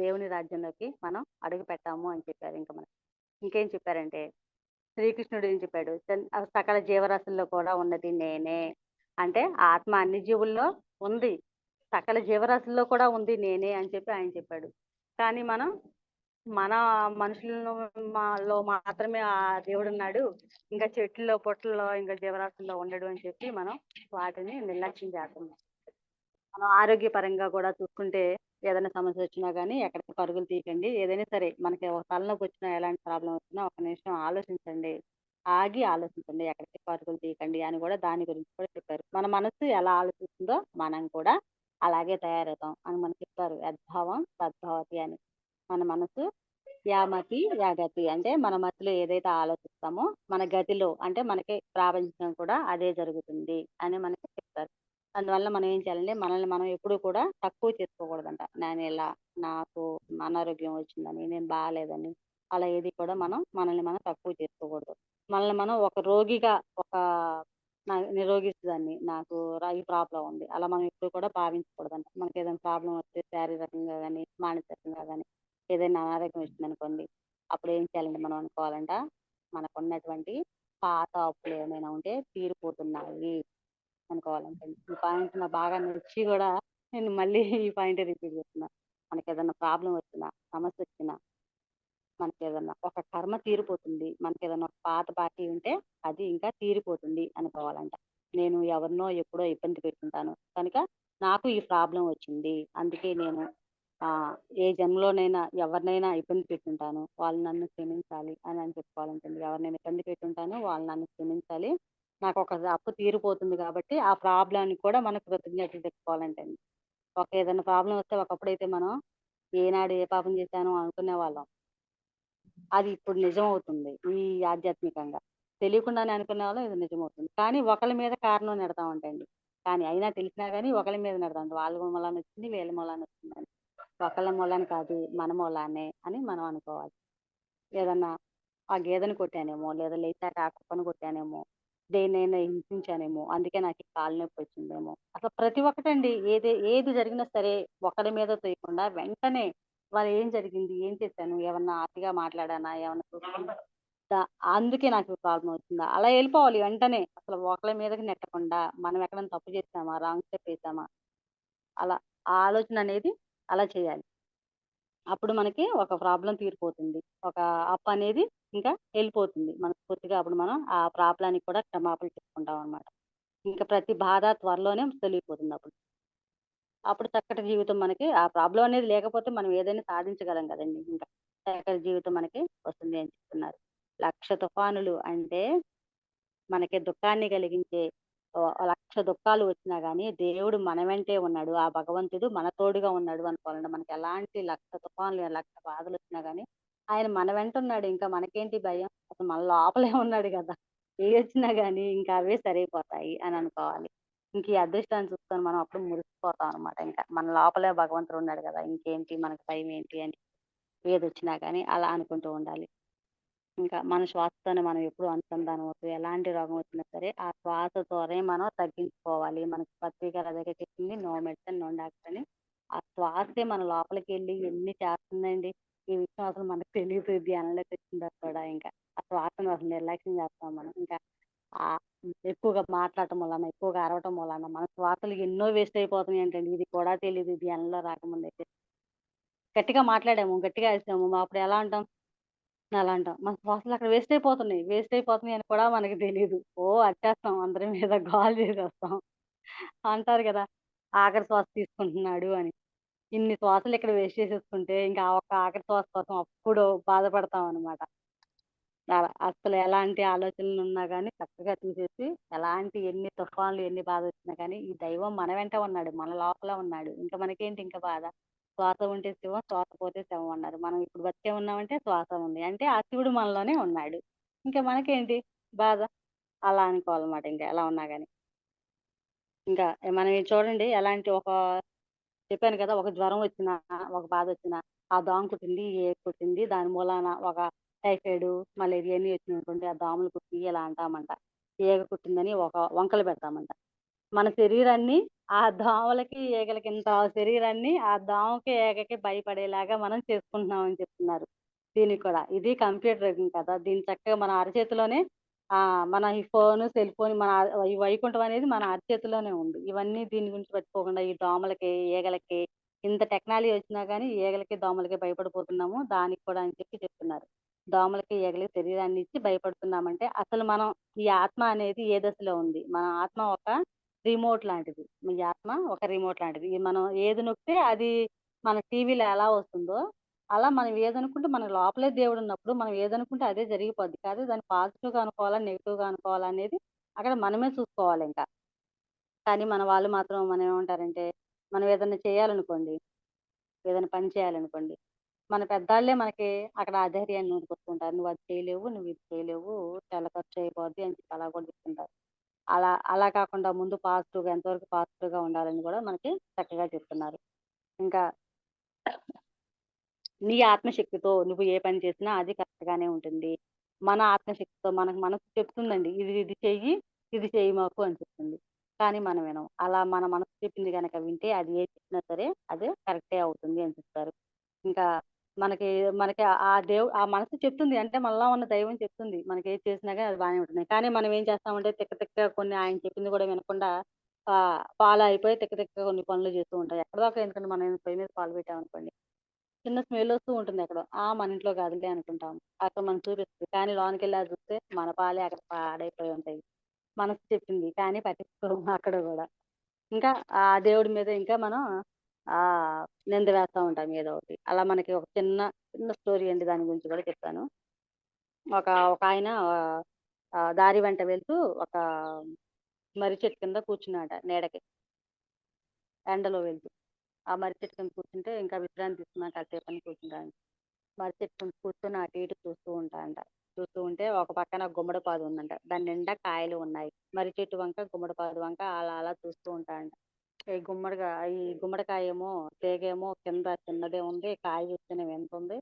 దేవుని రాజ్యంలోకి మనం అడుగు పెట్టాము అని చెప్పారు ఇంక మనకి. ఇంకేం చెప్పారంటే శ్రీకృష్ణుడు ఏం చెప్పాడు? సకల జీవరాశుల్లో కూడా ఉన్నది నేనే. అంటే ఆత్మ అన్ని జీవుల్లో ఉంది. సకల జీవరాశుల్లో కూడా ఉంది నేనే అని చెప్పి ఆయన చెప్పాడు. కానీ మనం మన మనుషులను లో మాత్రమే ఆ దేవుడున్నాడు. ఇంకా చెట్లలో, పుట్టల్లో, ఇంకా జీవరాశుల్లో ఉండడు అని చెప్పి మనం వాటిని నిర్లక్ష్యం చేస్తున్నాం. మనం ఆరోగ్యపరంగా కూడా చూసుకుంటే ఏదైనా సమస్య వచ్చినా గానీ ఎక్కడికి పరుగులు తీయకండి. ఏదైనా సరే మనకి ఒక తలనొప్పి వచ్చినా, ఎలాంటి ప్రాబ్లమ్ వచ్చినా ఒక నిమిషం ఆలోచించండి. ఆగి ఆలోచించండి. ఎక్కడికి పరుగులు తీయకండి అని కూడా దాని గురించి కూడా చెప్పారు. మన మనసు ఎలా ఆలోచిస్తుందో మనం కూడా అలాగే తయారవుతాం అని మనకు చెప్తారు. యద్భావం తద్భవతి అని. మన మనసు యామతి యాగతి అంటే మన మతిలో ఏదైతే ఆలోచిస్తామో మన గతిలో అంటే మనకి ప్రాపంచికం కూడా అదే జరుగుతుంది అని మనకి చెప్తారు. అందువల్ల మనం ఏం చేయాలంటే మనల్ని మనం ఎప్పుడూ కూడా తక్కువ చేసుకోకూడదంట. నేను ఇలా నాకు అనారోగ్యం వచ్చిందని, నేను బాగాలేదని అలా ఏది కూడా మనల్ని మనం తక్కువ చేసుకోకూడదు. మనల్ని మనం ఒక రోగిగా ఒక నిరోగిస్తుందాన్ని నాకు ఈ ప్రాబ్లం ఉంది. అలా మనం ఎప్పుడు కూడా భావించకూడదంట. మనకి ఏదైనా ప్రాబ్లం వస్తే శారీరకంగా కానీ, మానసికంగా కానీ ఏదైనా అనారోగ్యం వచ్చిందనుకోండి, అప్పుడు ఏం చేయాలంటే మనం అనుకోవాలంట, మనకున్నటువంటి పాత అప్పులు ఏమైనా ఉంటే తీరిపోతున్నాయి అనుకోవాలంటే. ఈ పాయింట్ నాకు బాగా నచ్చి కూడా నేను మళ్ళీ ఈ పాయింటే రిపీట్ చేస్తున్నా. మనకేదన్నా ప్రాబ్లమ్ వచ్చినా, సమస్య వచ్చినా, మనకేదన్నా ఒక కర్మ తీరిపోతుంది. మనకేదన్నా ఒక పాత బాకీ ఉంటే అది ఇంకా తీరిపోతుంది అనుకోవాలంట. నేను ఎవరినో ఎప్పుడో ఇబ్బంది పెట్టుంటాను. కనుక నాకు ఈ ప్రాబ్లమ్ వచ్చింది. అందుకే నేను ఏ జన్మలోనైనా ఎవరినైనా ఇబ్బంది పెట్టుంటాను. వాళ్ళు నన్ను క్షమించాలి అని చెప్పుకోవాలంటండి. ఎవరినైనా ఇబ్బంది పెట్టుంటాను. వాళ్ళు నన్ను క్షమించాలి. నాకొక అప్పు తీరిపోతుంది కాబట్టి ఆ ప్రాబ్లమ్‌ని కూడా మనం కృతజ్ఞతలు చెప్పుకోవాలంటండి. ఏదైనా ప్రాబ్లమ్ వస్తే ఒకప్పుడైతే మనం ఏనాడు ఏ పాపం చేశానో అనుకునేవాళ్ళం. అది ఇప్పుడు నిజమవుతుంది. ఈ ఆధ్యాత్మికంగా. తెలియకుండానే అనుకునేవాళ్ళం ఇది నిజమవుతుంది. కానీ ఒకళ్ళ మీద కారణం నెడతామంటండి. కానీ అయినా తెలిసినా గాని ఒకళ్ళ మీద నెడతాం. వాళ్ళ మూలాన వచ్చింది, వీళ్ళ మూలాన వచ్చిందని. ఒకళ్ళ మూలాన కాదు మన మూలానే అని మనం అనుకోవాలి. ఏదన్నా ఆ గేదెని కొట్టానేమో, లేదా లేచాక ఆ కుక్కను కొట్టానేమో, దేన్నైనా హింసించానేమో, అందుకే నాకు ఈ కాలు నొప్పి వచ్చిందేమో. అసలు ప్రతి ఒక్కటండి ఏది జరిగినా సరే ఒకరి మీద తోయకుండా వెంటనే వాళ్ళు ఏం జరిగింది? ఏం చేశాను? ఏమన్నా అతిగా మాట్లాడానా? ఏమన్నా ద అందుకే నాకు ప్రాబ్లమ్ వచ్చిందా? అలా ఎళ్ళిపోవాలి వెంటనే. అసలు ఒకళ్ళ మీదకి నెట్టకుండా మనం ఎక్కడైనా తప్పు చేశామా? రాంగ్ స్టెప్ ఏసామా? అలా ఆ ఆలోచన అనేది అలా చేయాలి. అప్పుడు మనకి ఒక ప్రాబ్లమ్ తీరిపోతుంది. ఒక అప్పనేది ఇంకా ఎళ్ళిపోతుంది. మనస్ఫూర్తిగా అప్పుడు మనం ఆ ప్రాబ్లమ్‌కి కూడా క్షమాపణ చెప్పుకుంటామనమాట. ఇంకా ప్రతి బాధ త్వరలోనే తొలగిపోతుందప్పుడు. అప్పుడు చక్కటి జీవితం మనకి ఆ ప్రాబ్లమ్ అనేది లేకపోతే మనం ఏదైనా సాధించగలం గదండీ ఇంకా. చక్కటి జీవితం మనకి వస్తుంది అని చెప్తున్నారు. 1,00,000 తుఫానులు అంటే మనకి దుఃఖాన్ని కలిగించే 1,00,000 దుఃఖాలు వచ్చినా గానీ, దేవుడు మన వెంటే ఉన్నాడు. ఆ భగవంతుడు మన తోడుగా ఉన్నాడు అనుకోవాలండి. మనకి ఎలాంటి 1,00,000 తుఫాన్లు, 1,00,000 బాధలొచ్చినా గానీ, ఆయన మన వెంటున్నాడు. ఇంకా మనకేంటి భయం? అసలు మన లోపలే ఉన్నాడు గదా! ఏయొచ్చినా గానీ, ఇంకా అవే సరైపోతాయి అని అనుకోవాలి. ఇంక ఈ అదృష్టాన్ని చూసుకొని మనం అప్పుడు మురిసిపోతాం అనమాట ఇంకా. మన లోపలే భగవంతుడు ఉన్నాడు గదా! ఇంకేంటి మనకి భయమేంటి అని ఏదొచ్చినా గానీ అలా అనుకుంటూ ఉండాలి. ఇంకా మన శ్వాసతోనే మనం ఎప్పుడూ అనుసంధానం అవుతూ ఎలాంటి రోగం వచ్చినా సరే, ఆ శ్వాసతోనే మనం తగ్గించుకోవాలి. మనకి పత్రి గారు అదే చెప్పింది నో మెడిసిన్, నో డాక్టర్ అని. ఆ శ్వాసే మన లోపలికెళ్ళి ఎన్ని చేస్తుందండి. ఈ విషయం అసలు మనకు తెలీదు ధ్యానంలోకి వచ్చిన తర్వాత కూడా ఇంకా. ఆ శ్వాసను అసలు నిర్లక్ష్యం చేస్తాం మనం. ఇంకా ఎక్కువగా మాట్లాడటం వలన, ఎక్కువగా అరవటం వలన మన శ్వాసలు ఎన్నో వేస్ట్ అయిపోతున్నాయంటండి. ఇది కూడా తెలీదు ధ్యానంలో రాకముందైతే. గట్టిగా మాట్లాడాము, గట్టిగా అరిసాము. అప్పుడు ఎలా అంటాం? అలా అంటాం. మన శ్వాసలు అక్కడ వేస్ట్ అయిపోతున్నాయి. వేస్ట్ అయిపోతున్నాయి అని కూడా మనకు తెలీదు. అరిచేస్తాం అందరి మీద గోల చేసేస్తాం. అంటారు గదా! ఆఖరి శ్వాస తీసుకుంటున్నాడు అని. ఇన్ని శ్వాసలు ఇక్కడ వేస్ట్ చేసేసుకుంటే ఇంకా ఆ ఒక్క ఆఖరి శ్వాస కోసం అప్పుడు బాధపడతాం అనమాట. అలా అస్సలు ఎలాంటి ఆలోచనలున్నా గానీ చక్కగా తీసేసి ఎలాంటి ఎన్ని తుఫాన్లు, ఎన్ని బాధొచ్చినా కానీ ఈ దైవం మన వెంట ఉన్నాడు. మన లోపల ఉన్నాడు. ఇంక మనకేంటి ఇంక బాధ? శ్వాస ఉంటే శివం, శ్వాస పోతే శవం అన్నారు. మనం ఇప్పుడు బతికే ఉన్నామంటే శ్వాస ఉంది. అంటే ఆ శివుడు మనలోనే ఉన్నాడు. ఇంక మనకేంటి బాధ? అలా అనుకోవాలన్నమాట ఇంక ఎలా ఉన్నా గాని. ఇంకా మనం ఇది చూడండి ఎలాంటి ఒక చెప్పాను కదా! ఒక జ్వరం వచ్చినా, ఒక బాధొచ్చినా, ఆ దోమ కుట్టింది, ఏ కుట్టింది, దాని మూలాన ఒక టైఫాయిడు, మలేరియా ఇయన్నీ వచ్చినాయనుకోండి, ఆ దోమలు కుట్టి ఇలా అంటామంట. ఈగ కుట్టిందని ఒక వంకలు పెడతామంట. మన శరీరాన్ని ఆ దోమలకి, ఈగలకి ఇంత శరీరాన్ని ఆ దోమకి, ఈగకి భయపడేలాగా మనం చేసుకుంటున్నామని చెప్తున్నారు. దీనికి కూడా. ఇది కంప్యూటర్ యుగం కదా! దీన్ని చక్కగా మన అరచేతిలోనే మన ఈ ఫోను, సెల్ ఫోన్ ఈ వైకుంఠం అనేది మన అరచేతిలోనే ఉంది. ఇవన్నీ దీని గురించి పట్టుకోకుండా ఈ దోమలకి, ఈగలకి ఇంత టెక్నాలజీ వచ్చినా గానీ ఈగలకి, దోమలకి భయపడిపోతున్నాము. దానికి కూడా అని చెప్పి చెప్తున్నారు. దోమలకి, ఈగలకి శరీరాన్ని ఇచ్చి భయపడుతున్నామంటే అసలు మనం ఈ ఆత్మ అనేది ఏ దశలో ఉంది? మన ఆత్మ ఒక రిమోట్ లాంటిది. మీ ఆత్మ ఒక రిమోట్ లాంటిది. మనం ఏది నొక్కితే అది మన టీవీలో ఎలా వస్తుందో, అలా మనం ఏదనుకుంటే మన లోపలే దేవుడున్నప్పుడు మనం ఏదనుకుంటే అదే జరిగిపోద్ది. కాదు దాన్ని పాజిటివ్‌గా అనుకోవాలా, నెగెటివ్‌గా అనుకోవాలా అనేది అక్కడ మనమే చూసుకోవాలింక. కానీ మన వాళ్ళు మాత్రం మనం ఏమంటారంటే, మనం ఏదన్నా చేయాలనుకోండి, ఏదైనా పని చేయాలనుకోండి, మన పెద్దాళ్ళే మనకి అక్కడ అధైర్యాన్ని నూరిపోసుకుంటారు. "నువ్వు అది చేయలేవు, నువ్వు ఇది చేయలేవు, చాలా ఖర్చు అయిపోద్ది" అని చెప్పి అలా కూడా చెప్తుంటారు. అలా కాకుండా ముందు పాజిటివ్‌గా ఎంతవరకు పాజిటివ్‌గా ఉండాలని గూడా మనకి చక్కగా చెప్తున్నారు. ఇంకా నీ ఆత్మశక్తితో నువ్వు ఏ పని చేసినా అది కరెక్ట్‌గానే ఉంటుంది. మన ఆత్మశక్తితో మనకు మనసు చెప్తుందండి. ఇది ఇది చెయ్యి, ఇది చేయమాకు అని చెప్తుంది. కానీ మనం వినం. అలా మన మనసు చెప్పింది గనక వింటే అది ఏది చెప్పినా సరే అది కరెక్టే అవుతుంది అని చెప్తారు. ఇంకా మనకి మనకి ఆ మనసు చెప్తుంది. అంటే మనలో ఉన్న దైవం చెప్తుంది. మనకేది చేసినా గాని అది బానే ఉంటుంది. కానీ మనం ఏం చేస్తామంటే తిక్క తిక్కగా కొన్ని ఆయన చెప్పింది కూడా వినకుండా ఫాలో అయిపోయి తిక్క తిక్కగా కొన్ని పనులు చేస్తూ ఉంటాం. ఎక్కడిదాకా ఎందుకంటే మనం పొయ్యి మీద పాలు పెట్టామనుకోండి చిన్న స్మెల్లొస్తూ ఉంటుందెక్కడో. మన ఇంట్లో కాదులే అనుకుంటాం. అక్కడ మనకు చూపిస్తది. కానీ లోనకెళ్ళి అది చూస్తే మన పాలే అక్కడ పాడైపోయి ఉంటాయి. మనసు చెప్పింది. కానీ పట్టించుకోము అక్కడ గూడా. ఇంకా ఆ దేవుడి మీద ఇంకా మనం నింద వేస్తా ఉంటాం ఏదో ఒకటి. అలా మనకి ఒక చిన్న స్టోరీ అండి దాని గురించి కూడా చెప్తాను. ఒకాయన దారి వెంట వెళ్తూ ఒక మర్రి చెట్టు కింద కూర్చున్నాడట నీడకి. ఎండలో వెళ్తూ. ఆ మర్రి చెట్టు కింద కూర్చుంటే ఇంకా విశ్రాంతి తీసుకున్నాక కాసేపని కూర్చుంటాడు. మర్రి చెట్టు కింద కూర్చొని అటు ఇటు చూస్తూ ఉంటాడంట. చూస్తూ ఉంటే ఒక పక్కన గుమ్మడిపాదు ఉందంట. దాని నిండా కాయలు ఉన్నాయి. మర్రి చెట్టు వంక, గుమ్మడిపాదు వంక అలా అలా చూస్తూ ఉంటాడంట. ఈ గుమ్మడికాయేమో తీగేమో కింద చిన్నదే ఉంది. కాయ చూస్తేనేమో ఇంతుంది.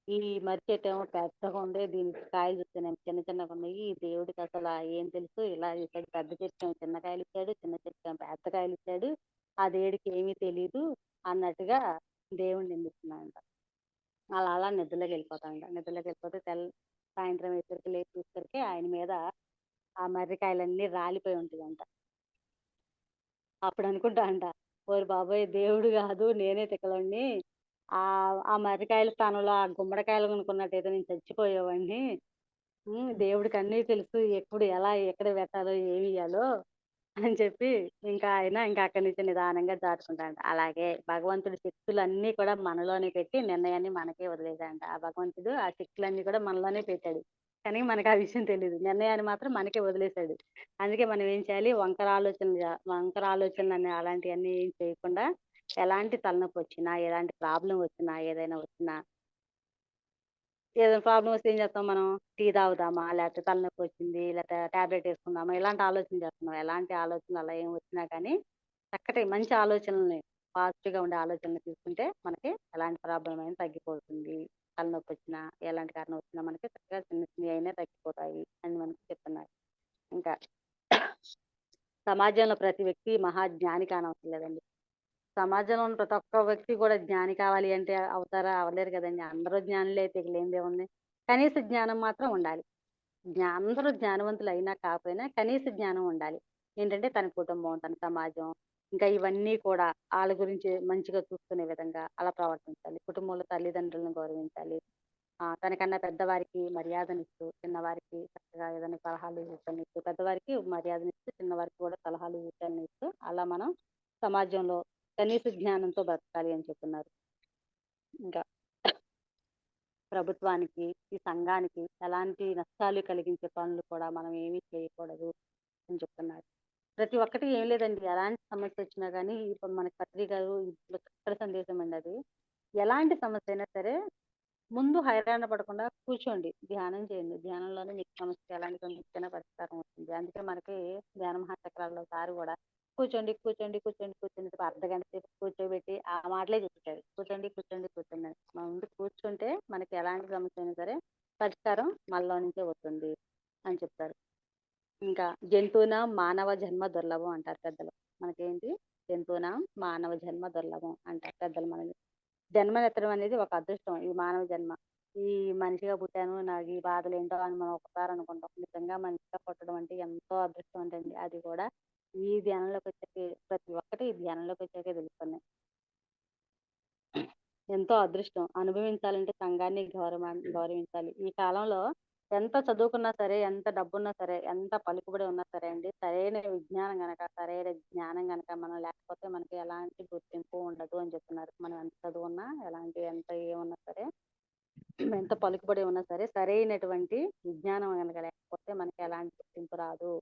ఈ మర్రి చెట్టేమో పెద్దగా ఉంది. దీనికి కాయలు చూస్తేనేమో చిన్న చిన్నగున్నాయి. దేవుడికి అసల ఏం తెలుసు ఇలా ఇచ్చాడు. పెద్ద చెట్టుకేమో చిన్న కాయలిచ్చాడు. చిన్న చెట్టుకేమో పెద్ద కాయలిచ్చాడు. ఆ దేవుడికి ఏమీ తెలీదు అన్నట్టుగా దేవుడిని నిందిస్తున్నాడంట. అలా అలా నిద్రలోకెళ్ళిపోతాడంట. నిద్రలోకెళ్ళిపోతే సాయంత్రం అయ్యేసరికి లేచి చూసేసరికి ఆయన మీద ఆ మర్రికాయలన్నీ రాలిపోయి ఉంటయంట. అప్పుడనుకుంటాడంట, ఓరి బాబోయ్! దేవుడు గాదు నేనే తిక్కలోడిని. ఆ మర్రికాయల స్థానంలో ఆ గుమ్మడికాయలు కొనుక్కున్నట్టయితే నేను చచ్చిపోయేవాడిని. దేవుడికి అన్నీ తెలుసు. ఎప్పుడు ఎలా ఎక్కడ పెట్టాలో, ఏమియ్యాలో అని చెప్పి ఇంకా అక్కడి నుంచి నిదానంగా దాటుకుంటాడంట. అలాగే భగవంతుడి శక్తులన్నీ కూడా మనలోనే పెట్టి నిర్ణయాన్ని మనకే వదిలేసాడంట. ఆ భగవంతుడు ఆ శక్తులన్నీ కూడా మనలోనే పెట్టాడు. కానీ మనకు ఆ విషయం తెలీదు. నిర్ణయాన్ని మాత్రం మనకే వదిలేసాడు. అందుకే మనం ఏం చేయాలి, వంకర ఆలోచనలని అలాంటియన్నీ ఏం చేయకుండా, ఎలాంటి తలనొప్పొచ్చినా, ఎలాంటి ప్రాబ్లమ్ వచ్చినా, ఏదైనా ప్రాబ్లమ్ వస్తే ఏం చేస్తాం మనం? టీ తాగుదామా? లేకపోతే తలనొప్పొచ్చింది, లేకపోతే టాబ్లెట్ ఏసుకుందామా? ఇలాంటి ఆలోచన చేస్తున్నాం. ఎలాంటి ఆలోచనలు అలా ఏం వచ్చినా కానీ, చక్కటి మంచి ఆలోచనల్ని, పాజిటివ్‌గా ఉండే ఆలోచనలు తీసుకుంటే, మనకి ఎలాంటి ప్రాబ్లమ్ అయినా తగ్గిపోతుంది. తలనొప్పొచ్చినా, ఎలాంటి కారణం వచ్చినా మనకి చక్కగా చిన్న చిన్నయి అయినా తగ్గిపోతాయి అని మనకి చెప్తున్నారు. ఇంకా సమాజంలో ప్రతి వ్యక్తి మహాజ్ఞాని కానవసరం లేదండి. సమాజంలో ఉన్న ప్రతి ఒక్క వ్యక్తి కూడా జ్ఞాని కావాలి అంటే అవుతారా? అవ్వలేరు కదండీ! అందరూ జ్ఞానులే అయితే ఇక లేనిదేముంది? కనీస జ్ఞానం మాత్రం ఉండాలి. అందరూ జ్ఞానవంతులు అయినా కాకపోయినా కనీస జ్ఞానం ఉండాలి. ఏంటంటే తన కుటుంబం, తన సమాజం, ఇంకా ఇవన్నీ కూడా ఆళ్ళ గురించి మంచిగా చూసుకునే విధంగా అలా ప్రవర్తించాలి. కుటుంబంలో తల్లిదండ్రులను గౌరవించాలి. తనకన్నా పెద్దవారికి మర్యాదనిస్తూ, చిన్నవారికి చక్కగా ఏదైనా సలహాలు, సూచనలిస్తూ, పెద్దవారికి మర్యాదనిస్తూ, చిన్నవారికి కూడా సలహాలు, సూచనలిస్తూ అలా మనం సమాజంలో కనీస జ్ఞానంతో బ్రతకాలి అని చెప్తున్నారు. ఇంకా ప్రభుత్వానికి, ఈ సంఘానికి ఎలాంటి నష్టాలు కలిగించే పనులు కూడా మనం ఏమీ చేయకూడదు అని చెప్తున్నారు. ప్రతి ఒక్కటి ఏం లేదండి. ఎలాంటి సమస్యొచ్చినా గానీ ఇప్పుడు మనకి పత్రి గారు ఇందులో చక్కటి సందేశం అండి అది. ఎలాంటి సమస్యయినా సరే ముందు హైరాణ పడకుండా కూర్చోండి. ధ్యానం చేయండి. ధ్యానంలోనే మీకు సమస్య ఎలాంటి సమస్యకైనా పరిష్కారం అవుతుంది. అందుకే మనకి ధ్యాన మహాచక్రాల్లో సారు గూడా కూర్చోండి, కూర్చోండి, కూర్చోండి, కూర్చోండి ఒక అర్ధగంట సేపు కూర్చోబెట్టి ఆ మాటలే చెప్తాడు. కూర్చోండి, కూర్చోండి, కూర్చోండి అని. మన ముందు కూర్చుంటే మనకి ఎలాంటి సమస్య అయినా సరే పరిష్కారం మనలో నుంచే వస్తుంది అని చెప్తారు. ఇంకా జంతువునాం మానవ జన్మ దుర్లభం అంటారు పెద్దలు. మనకేంటి జంతువునాం మానవ జన్మ దుర్లభం అంటారు పెద్దలు మనల్ని. జన్మనెత్తడం అనేది ఒక అదృష్టం. ఈ మానవ జన్మ. ఈ మనిషిగా పుట్టాను. నాకు ఈ బాధలేంటో అని మనం ఒకసారి అనుకుంటాం. నిజంగా మనిషిగా పుట్టడం అంటే ఎంతో అదృష్టం అంటండి. అది కూడా ఈ ధ్యానంలోకొచ్చాకే ప్రతి ఒక్కటి ఈ ధ్యానంలోకొచ్చాకే తెలుస్తున్నాయి. ఎంతో అదృష్టం. అనుభవించాలంటే సంఘాన్ని గౌరవించాలి. ఈ కాలంలో ఎంత చదువుకున్నా సరే, ఎంత డబ్బున్నా సరే, ఎంత పలుకుబడి ఉన్నా సరే అండి, సరైన విజ్ఞానం గనక, సరైన జ్ఞానం గనక మనం లేకపోతే మనకి ఎలాంటి గుర్తింపు ఉండదు అని చెప్తున్నారు. మనం ఎంత చదువున్నా, ఎంత ఏమున్నా సరే, ఎంత పలుకుబడి ఉన్నా సరే, సరైనటువంటి విజ్ఞానం గనక లేకపోతే మనకి ఎలాంటి గుర్తింపు రాదు.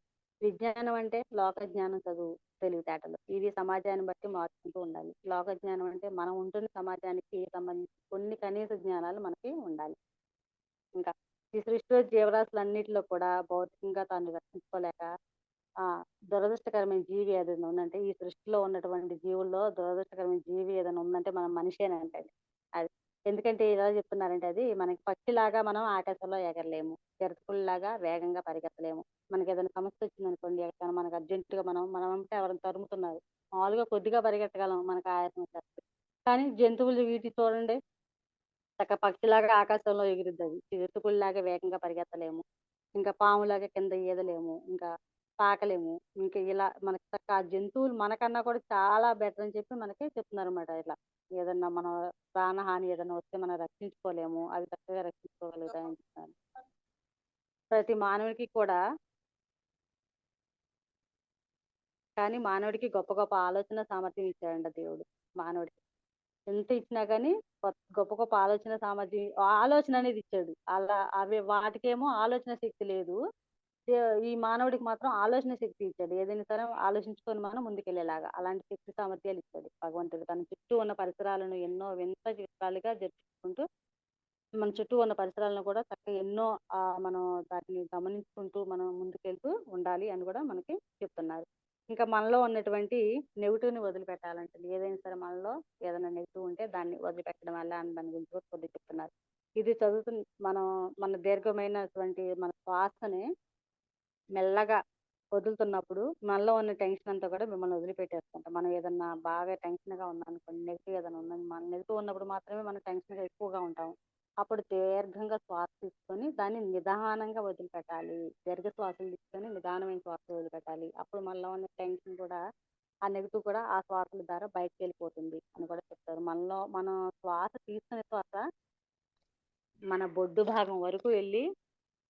విజ్ఞానం అంటే లోక జ్ఞానం చదువు, తెలివితేటలు. ఇది సమాజాన్ని బట్టి మార్చుకుంటూ ఉండాలి. లోక జ్ఞానం అంటే మనం ఉంటున్న సమాజానికి సంబంధించి కొన్ని కనీస జ్ఞానాలు మనకి ఉండాలి. ఇంకా ఈ సృష్టిలో జీవరాశులన్నిటిలో కూడా భౌతికంగా తాను రక్షించుకోలేక ఆ దురదృష్టకరమైన జీవి ఏదైనా ఉందంటే ఈ సృష్టిలో ఉన్నటువంటి జీవుల్లో దురదృష్టకరమైన జీవి ఏదైనా ఉందంటే మనం మనిషేనంటండి. అది ఎందుకంటే ఎలా చెప్తున్నారంటే అది మనకి పక్షిలాగా మనం ఆకాశంలో ఎగరలేము. చిరుతపులిలాగా వేగంగా పరిగెత్తలేము. మనకి ఏదైనా సమస్య వచ్చిందనుకోండి ఎక్కడైనా మనకు అర్జెంటుగా మనం అంటే ఎవరైనా తరుముతున్నారు. మామూలుగా కొద్దిగా పరిగెత్తగలం మనకు ఆయాసం వచ్చేస్తది. కానీ జంతువులు వీటి చూడండి పక్షిలాగా ఆకాశంలో ఎగిరిద్దది. చిరుతపులిలాగా వేగంగా పరిగెత్తలేము. ఇంకా పాములాగా కింద ఈదలేము. ఇంకా పాకలేము. ఇంకా ఇలా మనకి ఆ జంతువులు మనకన్నా కూడా చాలా బెటర్ అని చెప్పి మనకి చెప్తున్నారన్నమాట ఇట్లా. ఏదన్నా మనం ప్రాణహాని ఏదన్నా వస్తే మనం రక్షించుకోలేము. అవి చక్కగా రక్షించుకోగలుగుతాయని చెప్తున్నారు. ప్రతి మానవుడికి కూడా కానీ మానవుడికి గొప్ప గొప్ప ఆలోచన సామర్థ్యం ఇచ్చాడంట దేవుడు మానవుడికి. ఎంత ఇచ్చినా గానీ గొప్ప గొప్ప ఆలోచన సామర్థ్యం ఆలోచన అనేది ఇచ్చాడు. అలా అవి వాటికేమో ఆలోచన శక్తి లేదు. దే ఈ మానవుడికి మాత్రం ఆలోచన శక్తి ఇచ్చాడు. ఏదైనా సరే ఆలోచించుకొని మనం ముందుకెళ్ళేలాగా. అలాంటి శక్తి సామర్థ్యాలు ఇచ్చాడు భగవంతుడు. తన చుట్టూ ఉన్న పరిసరాలను ఎన్నో వింత చిత్రాలుగా జరిపించుకుంటూ మన చుట్టూ ఉన్న పరిసరాలను కూడా చక్కగా ఎన్నో మనం వాటిని గమనించుకుంటూ మనం ముందుకెళ్తూ ఉండాలి అని కూడా మనకి చెప్తున్నారు. ఇంకా మనలో ఉన్నటువంటి నెగెటివ్‌ని వదిలిపెట్టాలంట. ఏదైనా సరే మనలో ఏదైనా నెగెటివ్ ఉంటే దాన్ని వదిలిపెట్టడం వల్ల అని దాని గురించి కూడా కొద్దిగా చెప్తున్నారు. ఇది మనం మన దీర్ఘమైనటువంటి మన శ్వాసని మెల్లగా వదులుతున్నప్పుడు మనలో ఉన్న టెన్షన్ అంతా కూడా మిమ్మల్ని వదిలిపెట్టేస్తుంట. మనం ఏదన్నా బాగా టెన్షన్‌గా ఉందనుకోండి, నెగెటివ్ ఏదైనా ఉందని మన నెగెటివ్ ఉన్నప్పుడు మాత్రమే మనం టెన్షన్‌గా ఎక్కువగా ఉంటాం. అప్పుడు దీర్ఘంగా శ్వాస తీసుకొని దాన్ని నిదానంగా వదిలిపెట్టాలి. దీర్ఘ శ్వాసలు తీసుకొని నిదానమైన శ్వాస వదిలిపెట్టాలి. అప్పుడు మనలో ఉన్న టెన్షన్ కూడా ఆ నెగెటివ్ కూడా ఆ శ్వాసల ద్వారా బయటికెళ్ళిపోతుంది అని కూడా చెప్తారు. మనం శ్వాస తీసుకునే శ్వాస మన బొడ్డు భాగం వరకు వెళ్ళి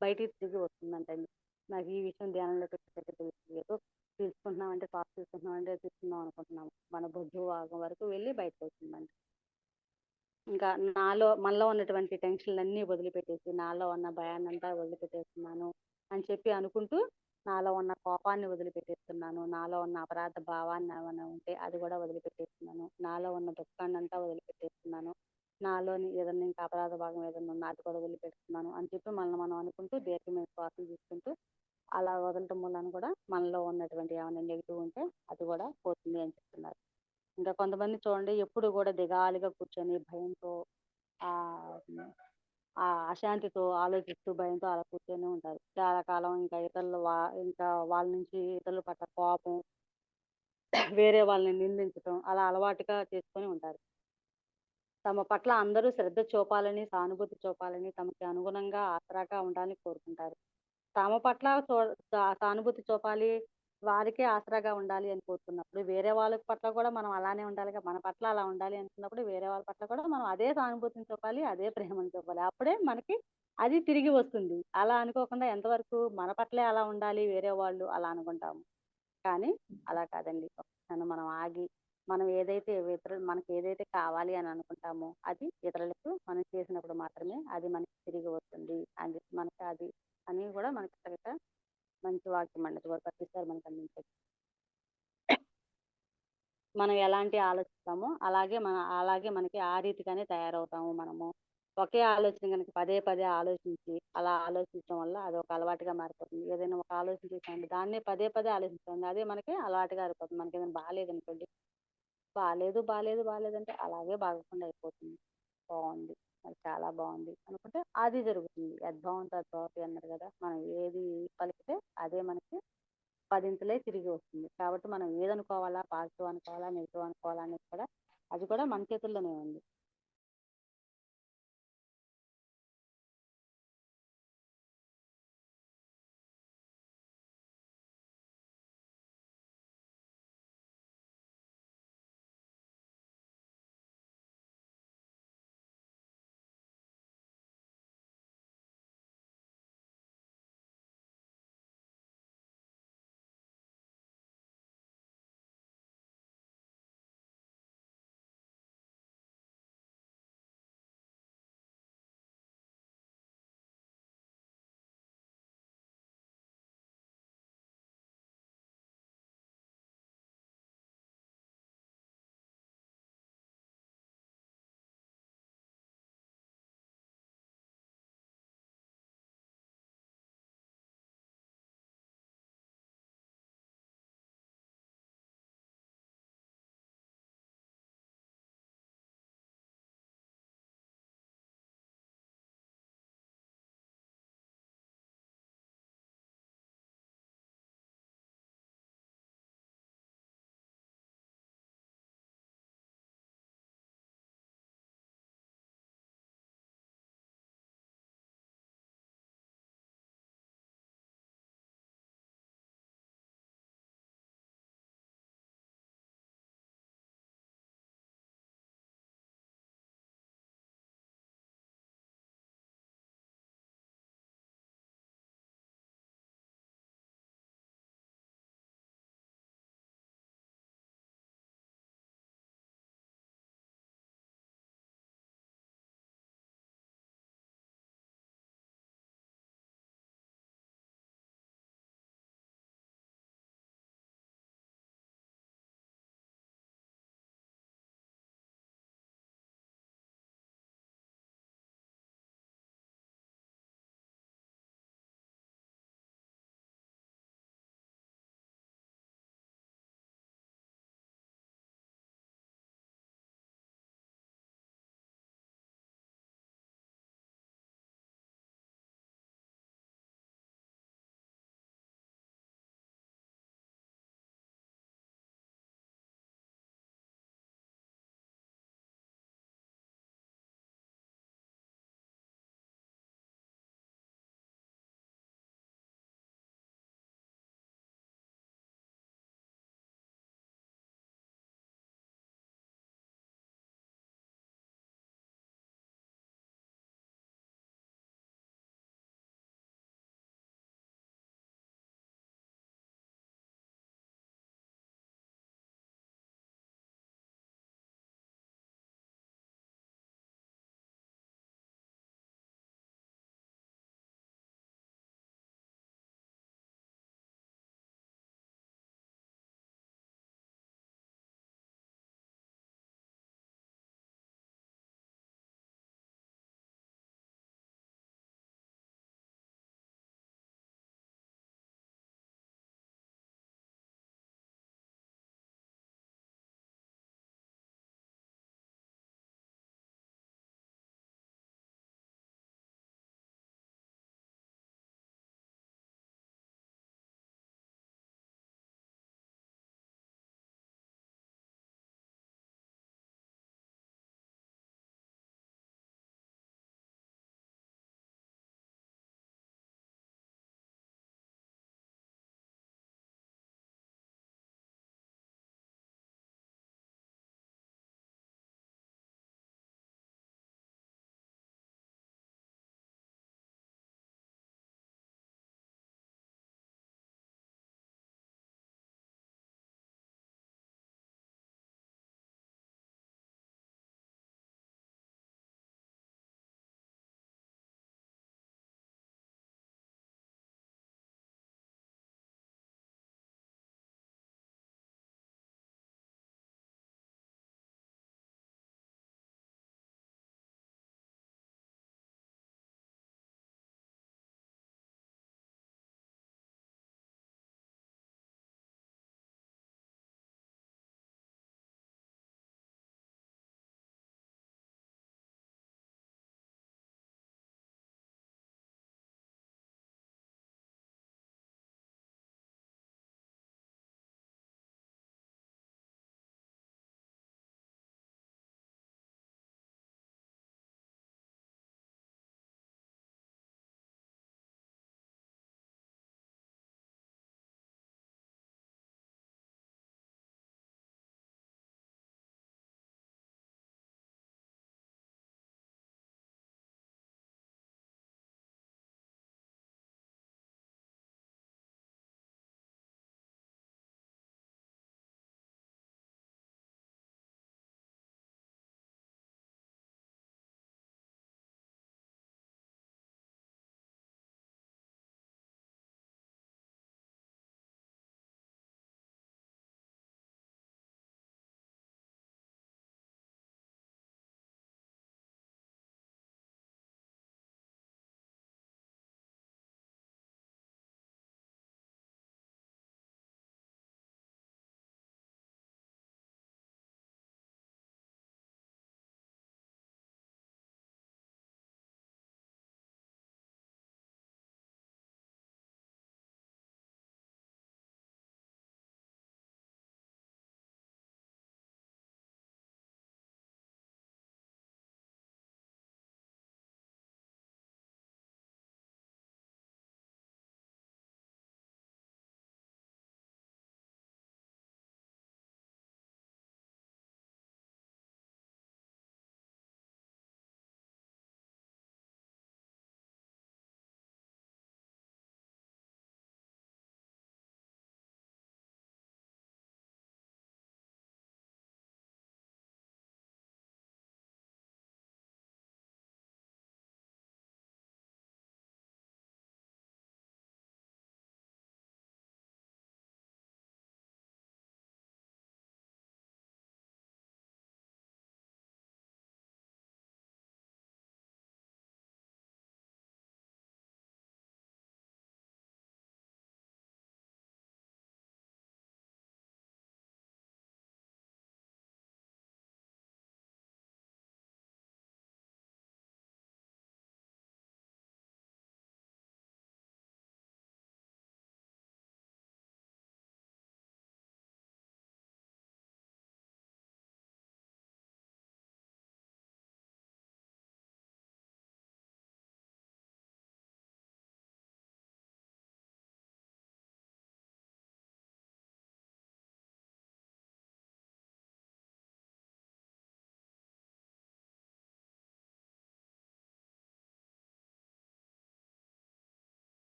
బయటికి తిరిగి వస్తుందంటండి. నాకు ఈ విషయం ధ్యానంలోకి వచ్చేసరికి తెలిసింది. ఏదో తీసుకుంటున్నామంటే శ్వాస తీసుకుంటున్నామంటే తీసుకుందాం అనుకుంటున్నాము. మన బొడ్డు భాగం వరకు వెళ్ళి బయటకు వస్తుందంట. ఇంకా మనలో ఉన్నటువంటి టెన్షన్‌లన్నీ వదిలిపెట్టేసి, నాలో ఉన్న భయాన్నంతా వదిలిపెట్టేస్తున్నాను అని చెప్పి అనుకుంటూ, నాలో ఉన్న కోపాన్ని వదిలిపెట్టేస్తున్నాను. నాలో ఉన్న అపరాధ భావాన్ని ఏమైనా ఉంటే అది గూడా వదిలిపెట్టేస్తున్నాను. నాలో ఉన్న దుఃఖాన్నంతా వదిలిపెట్టేస్తున్నాను. నాలోని ఏదన్నా ఇంకా అపరాధ భాగం ఏదన్నా ఉన్నా అది కూడా వదిలిపెడుతున్నాను అని చెప్పి మనల్ని మనం అనుకుంటూ దీర్ఘమైన శ్వాసలు తీసుకుంటూ, అలా వదలటం వలన కూడా మనలో ఉన్నటువంటి ఏమైనా నెగెటివ్ ఉంటే అది గూడా పోతుంది అని చెప్తున్నారు. ఇంకా కొంతమంది చూడండి ఎప్పుడు గూడా దిగాలుగా కూర్చొని భయంతో ఆహ్, ఆ అశాంతితో ఆలోచిస్తూ భయంతో అలా కూర్చొని ఉంటారు. చాలా కాలం ఇంకా ఇంకా వాళ్ళ నుంచి ఇతరుల పట్ల కోపం, వేరే వాళ్ళని నిందించటం అలా అలవాటుగా చేసుకొని ఉంటారు. తమ పట్ల అందరూ శ్రద్ధ చూపాలని, సానుభూతి చూపాలని, తమకి అనుగుణంగా ఆసరాగా ఉండాలని కోరుకుంటారు. తమ పట్ల సానుభూతి చూపాలి, వారికే ఆసరాగా ఉండాలి అని కోరుకున్నప్పుడు, వేరే వాళ్ళ పట్ల కూడా మనం అలానే ఉండాలిగా. మన పట్ల అలా ఉండాలి అనుకున్నప్పుడు, వేరే వాళ్ళ పట్ల కూడా మనం అదే సానుభూతిని చూపాలి, అదే ప్రేమను చూపాలి. అప్పుడే మనకి అది తిరిగి వస్తుంది. అలా అనుకోకుండా ఎంతవరకు మన పట్లే అలా ఉండాలి, వేరే వాళ్ళు అలా అనుకుంటాము. కానీ అలా కాదండి. ఒక్క క్షణం మనం ఆగి, మనం ఏదైతే మనకేదైతే కావాలి అని అనుకుంటామో, అది ఇతరులకు మనం చేసినప్పుడు మాత్రమే అది మనకి తిరిగి వస్తుంది. అది మనకి అది అని గూడా మనకి చక్కగా మంచి వాక్యం అండి. అది కూడా ప్రతిసారి మనకు అందించేది. మనం ఎలాంటి ఆలోచిస్తామో అలాగే మనకి ఆ రీతిగానే తయారవుతాము మనము. ఒకే ఆలోచన గనుక పదే పదే ఆలోచించి, అలా ఆలోచించడం వల్ల అదొక అలవాటుగా మారిపోతుంది. ఏదైనా ఒక ఆలోచన చేసామంటే దాన్నే పదే పదే ఆలోచిస్తామండి. అదే మనకి అలవాటుగా అయిపోతుంది. మనకేదైనా బాలేదనుకోండి, బాలేదంటే అలాగే బాగకుండా అయిపోతుంది. బావుంది. అది చాలా బావుంది అనుకుంటే అది జరుగుతుంది. యద్భావం తద్భవతి అన్నారు గదా! మనం ఏది పలికితే అదే మనకి పదింతలే తిరిగి వస్తుంది. కాబట్టి మనం ఏదనుకోవాలా, పాజిటివ్ అనుకోవాలా, నెగెటివ్ అనుకోవాలా అనేది కూడా అది కూడా మన చేతుల్లోనే ఉంది.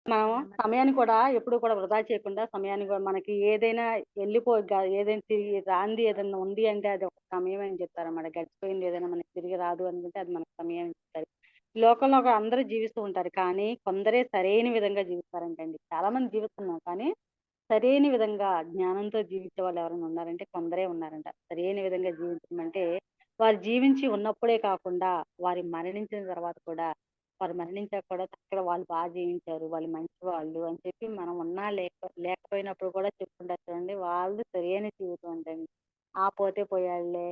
మనం తప్పకుండా. సమయాన్ని కూడా ఎప్పుడు కూడా వృధా చేయకుండా సమయాన్ని కూడా మనకి ఏదైనా ఏదైనా తిరిగి రాంది ఏదైనా ఉంది అంటే అది ఒక సమయం అని చెప్తారన్నమాట. గడిచిపోయింది ఏదైనా మనకి తిరిగి రాదు అనుకుంటే అది మనకు సమయం అని చెప్తారు. ఈ లోకంలో ఒక అందరూ జీవిస్తూ ఉంటారు. కానీ కొందరే సరైన విధంగా జీవిస్తారంటండి. చాలా మంది జీవిస్తున్నాం. కానీ సరైన విధంగా జ్ఞానంతో జీవించే వాళ్ళు ఎవరైనా ఉన్నారంటే కొందరే ఉన్నారంట. సరైన విధంగా జీవించడం అంటే వారు జీవించి ఉన్నప్పుడే కాకుండా వారు మరణించిన తర్వాత కూడా వారు మరణించాక కూడా చక్కగా వాళ్ళు జీవించారు. వాళ్ళు మంచివాళ్ళు అని చెప్పి మనం ఉన్నా లేకపోయినప్పుడు కూడా చెప్పుకుంటారు చూడండి. వాళ్ళది సరైన జీవితం అంటండి. పోతే పోయాడులే,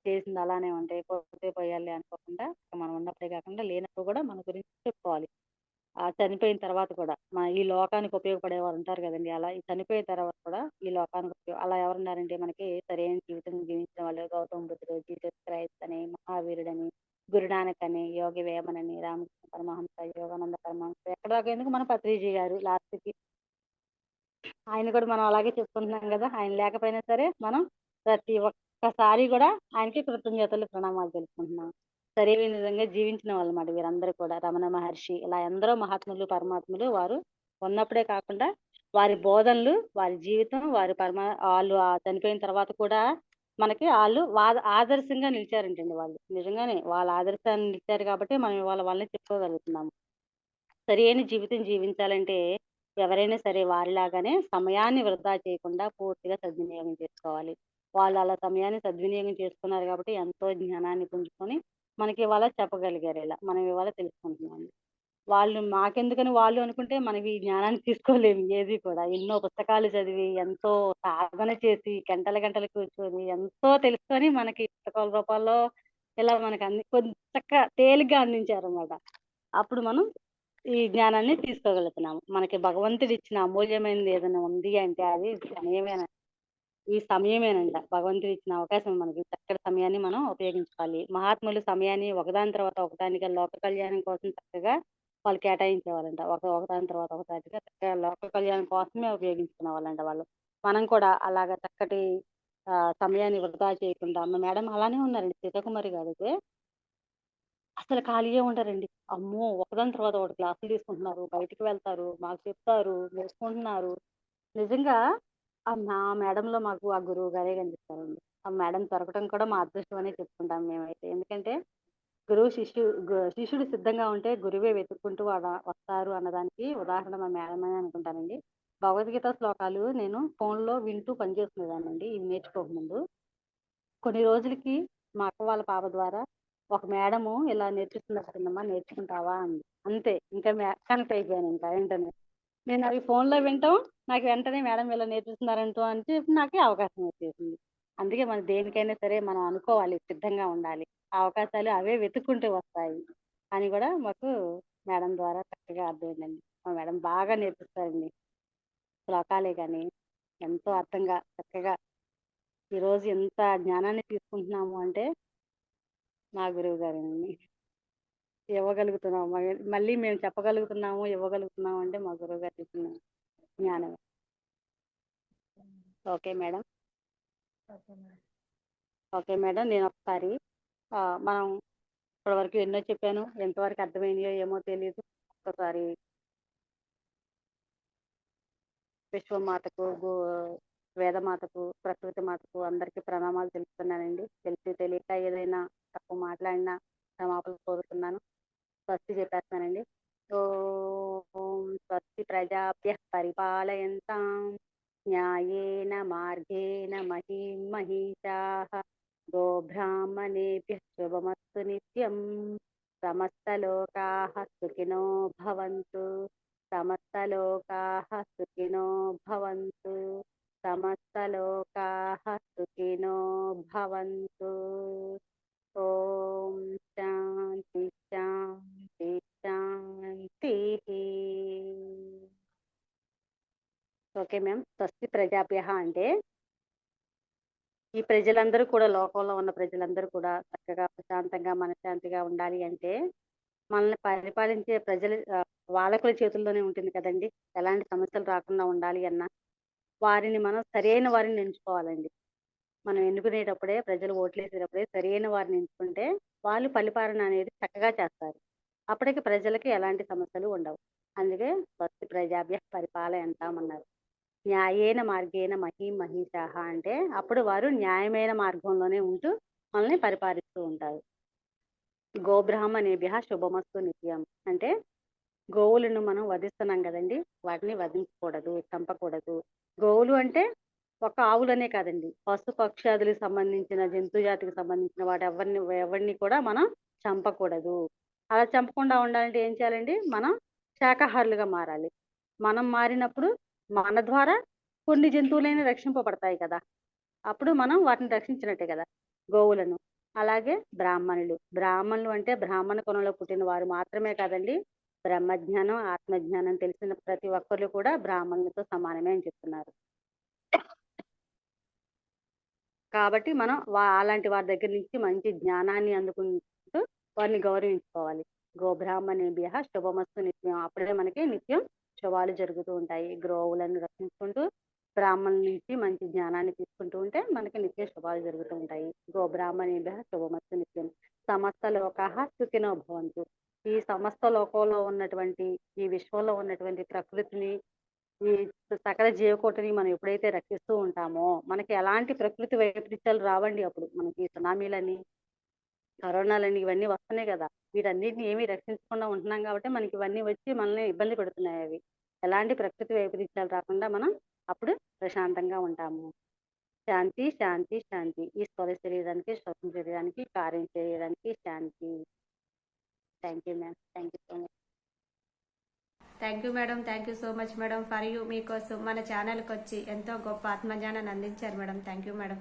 చేసింది అలానే ఉంటాయి. పోతే పోయాడులే అనుకోకుండా మనం ఉన్నప్పుడే కాకుండా లేనప్పుడు కూడా మన గురించి చెప్పుకోవాలి. చనిపోయిన తర్వాత కూడా ఈ లోకానికి ఉపయోగపడేవారు ఉంటారు కదండీ! అలా ఈ చనిపోయిన తర్వాత కూడా ఈ లోకానికి అలా ఎవరున్నారంటే మనకి సరైన జీవితం జీవించిన వాళ్ళు గౌతమ బుద్ధుడు, జీసస్ క్రైస్ట్ అని, మహావీరుడని, గురు నానక్ అని, యోగి వేమన్ అని, రామకృష్ణ పరమహంస, యోగానంద పరమహంస ఎక్కడిదాకా ఎందుకు మన పత్రిజీ గారు లాస్ట్‌కి ఆయన కూడా మనం అలాగే చెప్పుకుంటున్నాం కదా! ఆయన లేకపోయినా సరే మనం ప్రతి ఒక్కసారి కూడా ఆయనకి కృతజ్ఞతలు, ప్రణామాలు తెలుపుకుంటున్నాం. సరైన విధంగా జీవించిన వాళ్ళన్నమాట వీరందరూ కూడా. రమణ మహర్షి ఇలా ఎందరో మహాత్ములు, పరమాత్ములు వారు ఉన్నప్పుడే కాకుండా వారి బోధనలు, వారి జీవితం, ఆళ్ళు చనిపోయిన తర్వాత కూడా మనకి ఆళ్ళు ఆదర్శంగా నిలిచారంటండి వాళ్ళు. నిజంగానే వాళ్ళ ఆదర్శాన్ని నిలిచారు కాబట్టి మనం ఇవాళ వాళ్ళని చెప్పుకోగలుగుతున్నాము. సరైన జీవితం జీవించాలంటే ఎవరైనా సరే వారిలాగానే సమయాన్ని వృధా చేయకుండా పూర్తిగా సద్వినియోగం చేసుకోవాలి. వాళ్ళు అలా సమయాన్ని సద్వినియోగం చేసుకున్నారు కాబట్టి ఎంతో జ్ఞానాన్ని పుంజుకొని మనకి ఇవాళ చెప్పగలిగారు ఇలా. మనం ఇవాళ తెలుసుకుంటున్నాం. వాళ్ళు మాకెందుకని వాళ్ళు అనుకుంటే మనం ఈ జ్ఞానాన్ని తీసుకోలేము ఏది కూడా. ఎన్నో పుస్తకాలు చదివి, ఎంతో సాధన చేసి, గంటలు గంటలు కూర్చొని, ఎంతో తెలుసుకొని మనకి పుస్తకాల రూపాల్లో ఇలా మనకు తేలిగ్గా అందించారన్నమాట. అప్పుడు మనం ఈ జ్ఞానాన్ని తీసుకోగలుగుతున్నాము. మనకి భగవంతుడిచ్చిన అమూల్యమైనది ఏదైనా ఉంది అంటే అది సమయమేనంట. భగవంతుడిచ్చిన అవకాశం మనకి. చక్కటి సమయాన్ని మనం ఉపయోగించుకోవాలి. మహాత్ములు సమయాన్ని ఒకదాని తర్వాత ఒకదానిగా లోక కళ్యాణం కోసం చక్కగా వాళ్ళు కేటాయించేవాళ్ళంట. ఒకదాని తర్వాత ఒకదానిగా చక్కగా లోక కళ్యాణం కోసమే ఉపయోగించుకునేవాళ్ళంట వాళ్ళు. మనం కూడా అలాగా చక్కటి సమయాన్ని వృధా చేయకుండా మేడం అలానే ఉన్నారండి. సీతాకుమారి గారైతే అసలు ఖాళీయే ఉండరండి. అమ్మో! ఒకదాని తర్వాత ఒకటి క్లాసులు తీసుకుంటున్నారు, బయటికి వెళ్తారు, మాకు చెప్తారు, నేర్చుకుంటున్నారు. నిజంగా మా మేడంలో మాకు ఆ గురువు గారే కనిపిస్తారండి. ఆ మేడం దొరకటం కూడా మా అదృష్టం అనే చెప్పుకుంటాం మేమైతే. ఎందుకంటే శిష్యుడు సిద్ధంగా ఉంటే గురువే వెతుక్కుంటూ వస్తారు అన్నదానికి ఉదాహరణ మా మేడమే అనుకుంటానండి. భగవద్గీత శ్లోకాలు నేను ఫోన్‌లో వింటూ పనిచేసుకునేదాన్నండి. ఇవి నేర్చుకోకముందు. కొన్ని రోజులకి మా అక్క వాళ్ళ పాప ద్వారా ఒక మేడము ఇలా నేర్పిస్తున్నారు చిన్నమ్మ నేర్చుకుంటావా అంది. అంతే ఇంకా కనెక్ట్ అయిపోయాను ఇంకా వెంటనే. నేను అవి ఫోన్‌లో వినటం, నాకు వెంటనే మేడం ఇలా నేర్పిస్తున్నారంటూ అని చెప్పి నాకే అవకాశం వచ్చేసింది. అందుకే మనం దేనికైనా సరే మనం అనుకోవాలి, సిద్ధంగా ఉండాలి. ఆ అవకాశాలు అవే వెతుక్కుంటూ వస్తాయి అని కూడా మాకు మేడం ద్వారా చక్కగా అర్థమైందండి. మా మేడం బాగా నేర్పిస్తారండి. శ్లోకాలే గాని ఎంతో అర్థంగా చక్కగా ఈరోజు ఎంత జ్ఞానాన్ని తీసుకుంటున్నాము అంటే మా గురువు గారేనండి. ఇవ్వగలుగుతున్నాము. మళ్ళీ మేము చెప్పగలుగుతున్నాము, ఇవ్వగలుగుతున్నాము అంటే మా గురువుగారు చెప్పిన జ్ఞానమే. Okay madam. Okay madam. Okay madam. నేను ఒకసారి మనం ఇప్పటివరకు ఎన్నో చెప్పాను. ఎంతవరకు అర్థమైనాయో ఏమో తెలీదు. ఒక్కసారి విశ్వమాతకు, వేదమాతకు, ప్రకృతి మాతకు అందరికీ ప్రణామాలు తెలుపుతున్నానండి. తెలిసి తెలియక ఏదైనా తప్పు మాట్లాడినా క్షమాపణలు కోరుతున్నాను. స్వస్తి చెప్పేస్తానండి. ఓం స్వస్తి ప్రజాభ్యః పరిపాలయంతాం న్యాయేన మార్గేణ మహీం మహీషాః గోబ్రాహ్మణేభ్యः శుభమస్తు నిత్యం సమస్తలోకాः సుఖినో భవంతు సమస్తలోకాः సుఖినో భవంతు సమస్తలోకాः సుఖినో భవంతు. ఓం శాంతి శాంతి శాంతి. Okay ma'am. స్వస్తి ప్రజాభ్యః అంటే ఈ ప్రజలందరూ కూడా లోకంలో ఉన్న ప్రజలందరూ కూడా చక్కగా ప్రశాంతంగా మనశ్శాంతిగా ఉండాలి అంటే మనల్ని పరిపాలించే ప్రజలు పాలకుల చేతుల్లోనే ఉంటుంది కదండి. ఎలాంటి సమస్యలు రాకుండా ఉండాలి అన్నా వారిని మనం సరైన వారిని ఎంచుకోవాలండి. మనం ఎన్నుకునేటప్పుడే ప్రజలు ఓట్లేసేటప్పుడే సరైన వారిని ఎంచుకుంటే వాళ్ళు పరిపాలన అనేది చక్కగా చేస్తారు. అప్పటికి ప్రజలకి ఎలాంటి సమస్యలు ఉండవు. అందుకే స్వస్తి ప్రజాభ్యః పరిపాలయంతామన్నారు. న్యాయేన మార్గేణ మహీమహీషాః అంటే అప్పుడు వారు న్యాయమైన మార్గంలోనే ఉంటూ మనల్ని పరిపాలిస్తూ ఉంటారు. గోబ్రాహ్మణేభ్యః శుభమస్తు నిత్యం అంటే గోవులను మనం వధిస్తున్నాం కదండి, వాటిని వధించకూడదు, చంపకూడదు. గోవులు అంటే ఒక ఆవులనే కాదండి, పశు పక్షాదులకు సంబంధించిన జంతు జాతికి సంబంధించిన వాటి ఎవరిని కూడా మనం చంపకూడదు. అలా చంపకుండా ఉండాలంటే ఏం చేయాలండి, మనం శాకాహారులుగా మారాలి. మనం మారినప్పుడు మన ద్వారా కొన్ని జంతువులైనా రక్షింపబడతాయి కదా, అప్పుడు మనం వాటిని రక్షించినట్టే కదా గోవులను. అలాగే బ్రాహ్మణులు అంటే బ్రాహ్మణ కులంలో పుట్టిన వారు మాత్రమే కాదండి, బ్రహ్మజ్ఞానం ఆత్మజ్ఞానం తెలిసిన ప్రతి ఒక్కరు కూడా బ్రాహ్మణులతో సమానమే అని చెప్తున్నారు. కాబట్టి మనం అలాంటి వారి దగ్గర నుంచి మంచి జ్ఞానాన్ని అందుకుంటూ వారిని గౌరవించుకోవాలి. గోబ్రాహ్మణేభ్యః శుభమస్తు నిత్యం, అప్పుడే మనకి నిత్యం శుభాలు జరుగుతూ ఉంటాయి. గోవులను రక్షించుకుంటూ బ్రాహ్మణుల నుంచి మంచి జ్ఞానాన్ని తీసుకుంటూ ఉంటే మనకి నిత్యం శుభాలు జరుగుతూ ఉంటాయి. గోబ్రాహ్మణేభ్యః శుభమస్తు నిత్యం. సమస్త లోకాః సుఖినో భవంతు. ఈ సమస్త లోకంలో ఉన్నటువంటి, ఈ విశ్వంలో ఉన్నటువంటి ప్రకృతిని, ఈ సకల జీవకోటిని మనం ఎప్పుడైతే రక్షిస్తూ ఉంటామో మనకి ఎలాంటి ప్రకృతి వైపరీత్యాలు రావండి. అప్పుడు మనకి సునామీలని, కరోనాలని ఇవన్నీ వస్తున్నాయి కదా, వీటన్నిటిని ఏమీ రక్షించకుండా ఉంటున్నాం కాబట్టి మనకి ఇవన్నీ వచ్చి మనల్ని ఇబ్బంది పెడుతున్నాయి. అవి ఎలాంటి ప్రకృతి వైపరీత్యాలు రాకుండా మనం అప్పుడు ప్రశాంతంగా ఉంటాము. శాంతి శాంతి శాంతి. ఈ స్థూల శరీరానికి, శ్వసన శరీరానికి, కార్యం శరీరానికి శాంతి. Thank you ma'am, thank you so much. Thank you madam, thank you so much madam. For you మీకోసం మన ఛానల్కి వచ్చి ఎంతో గొప్ప ఆత్మజ్ఞానాన్ని అందించారు మేడం. Thank you madam.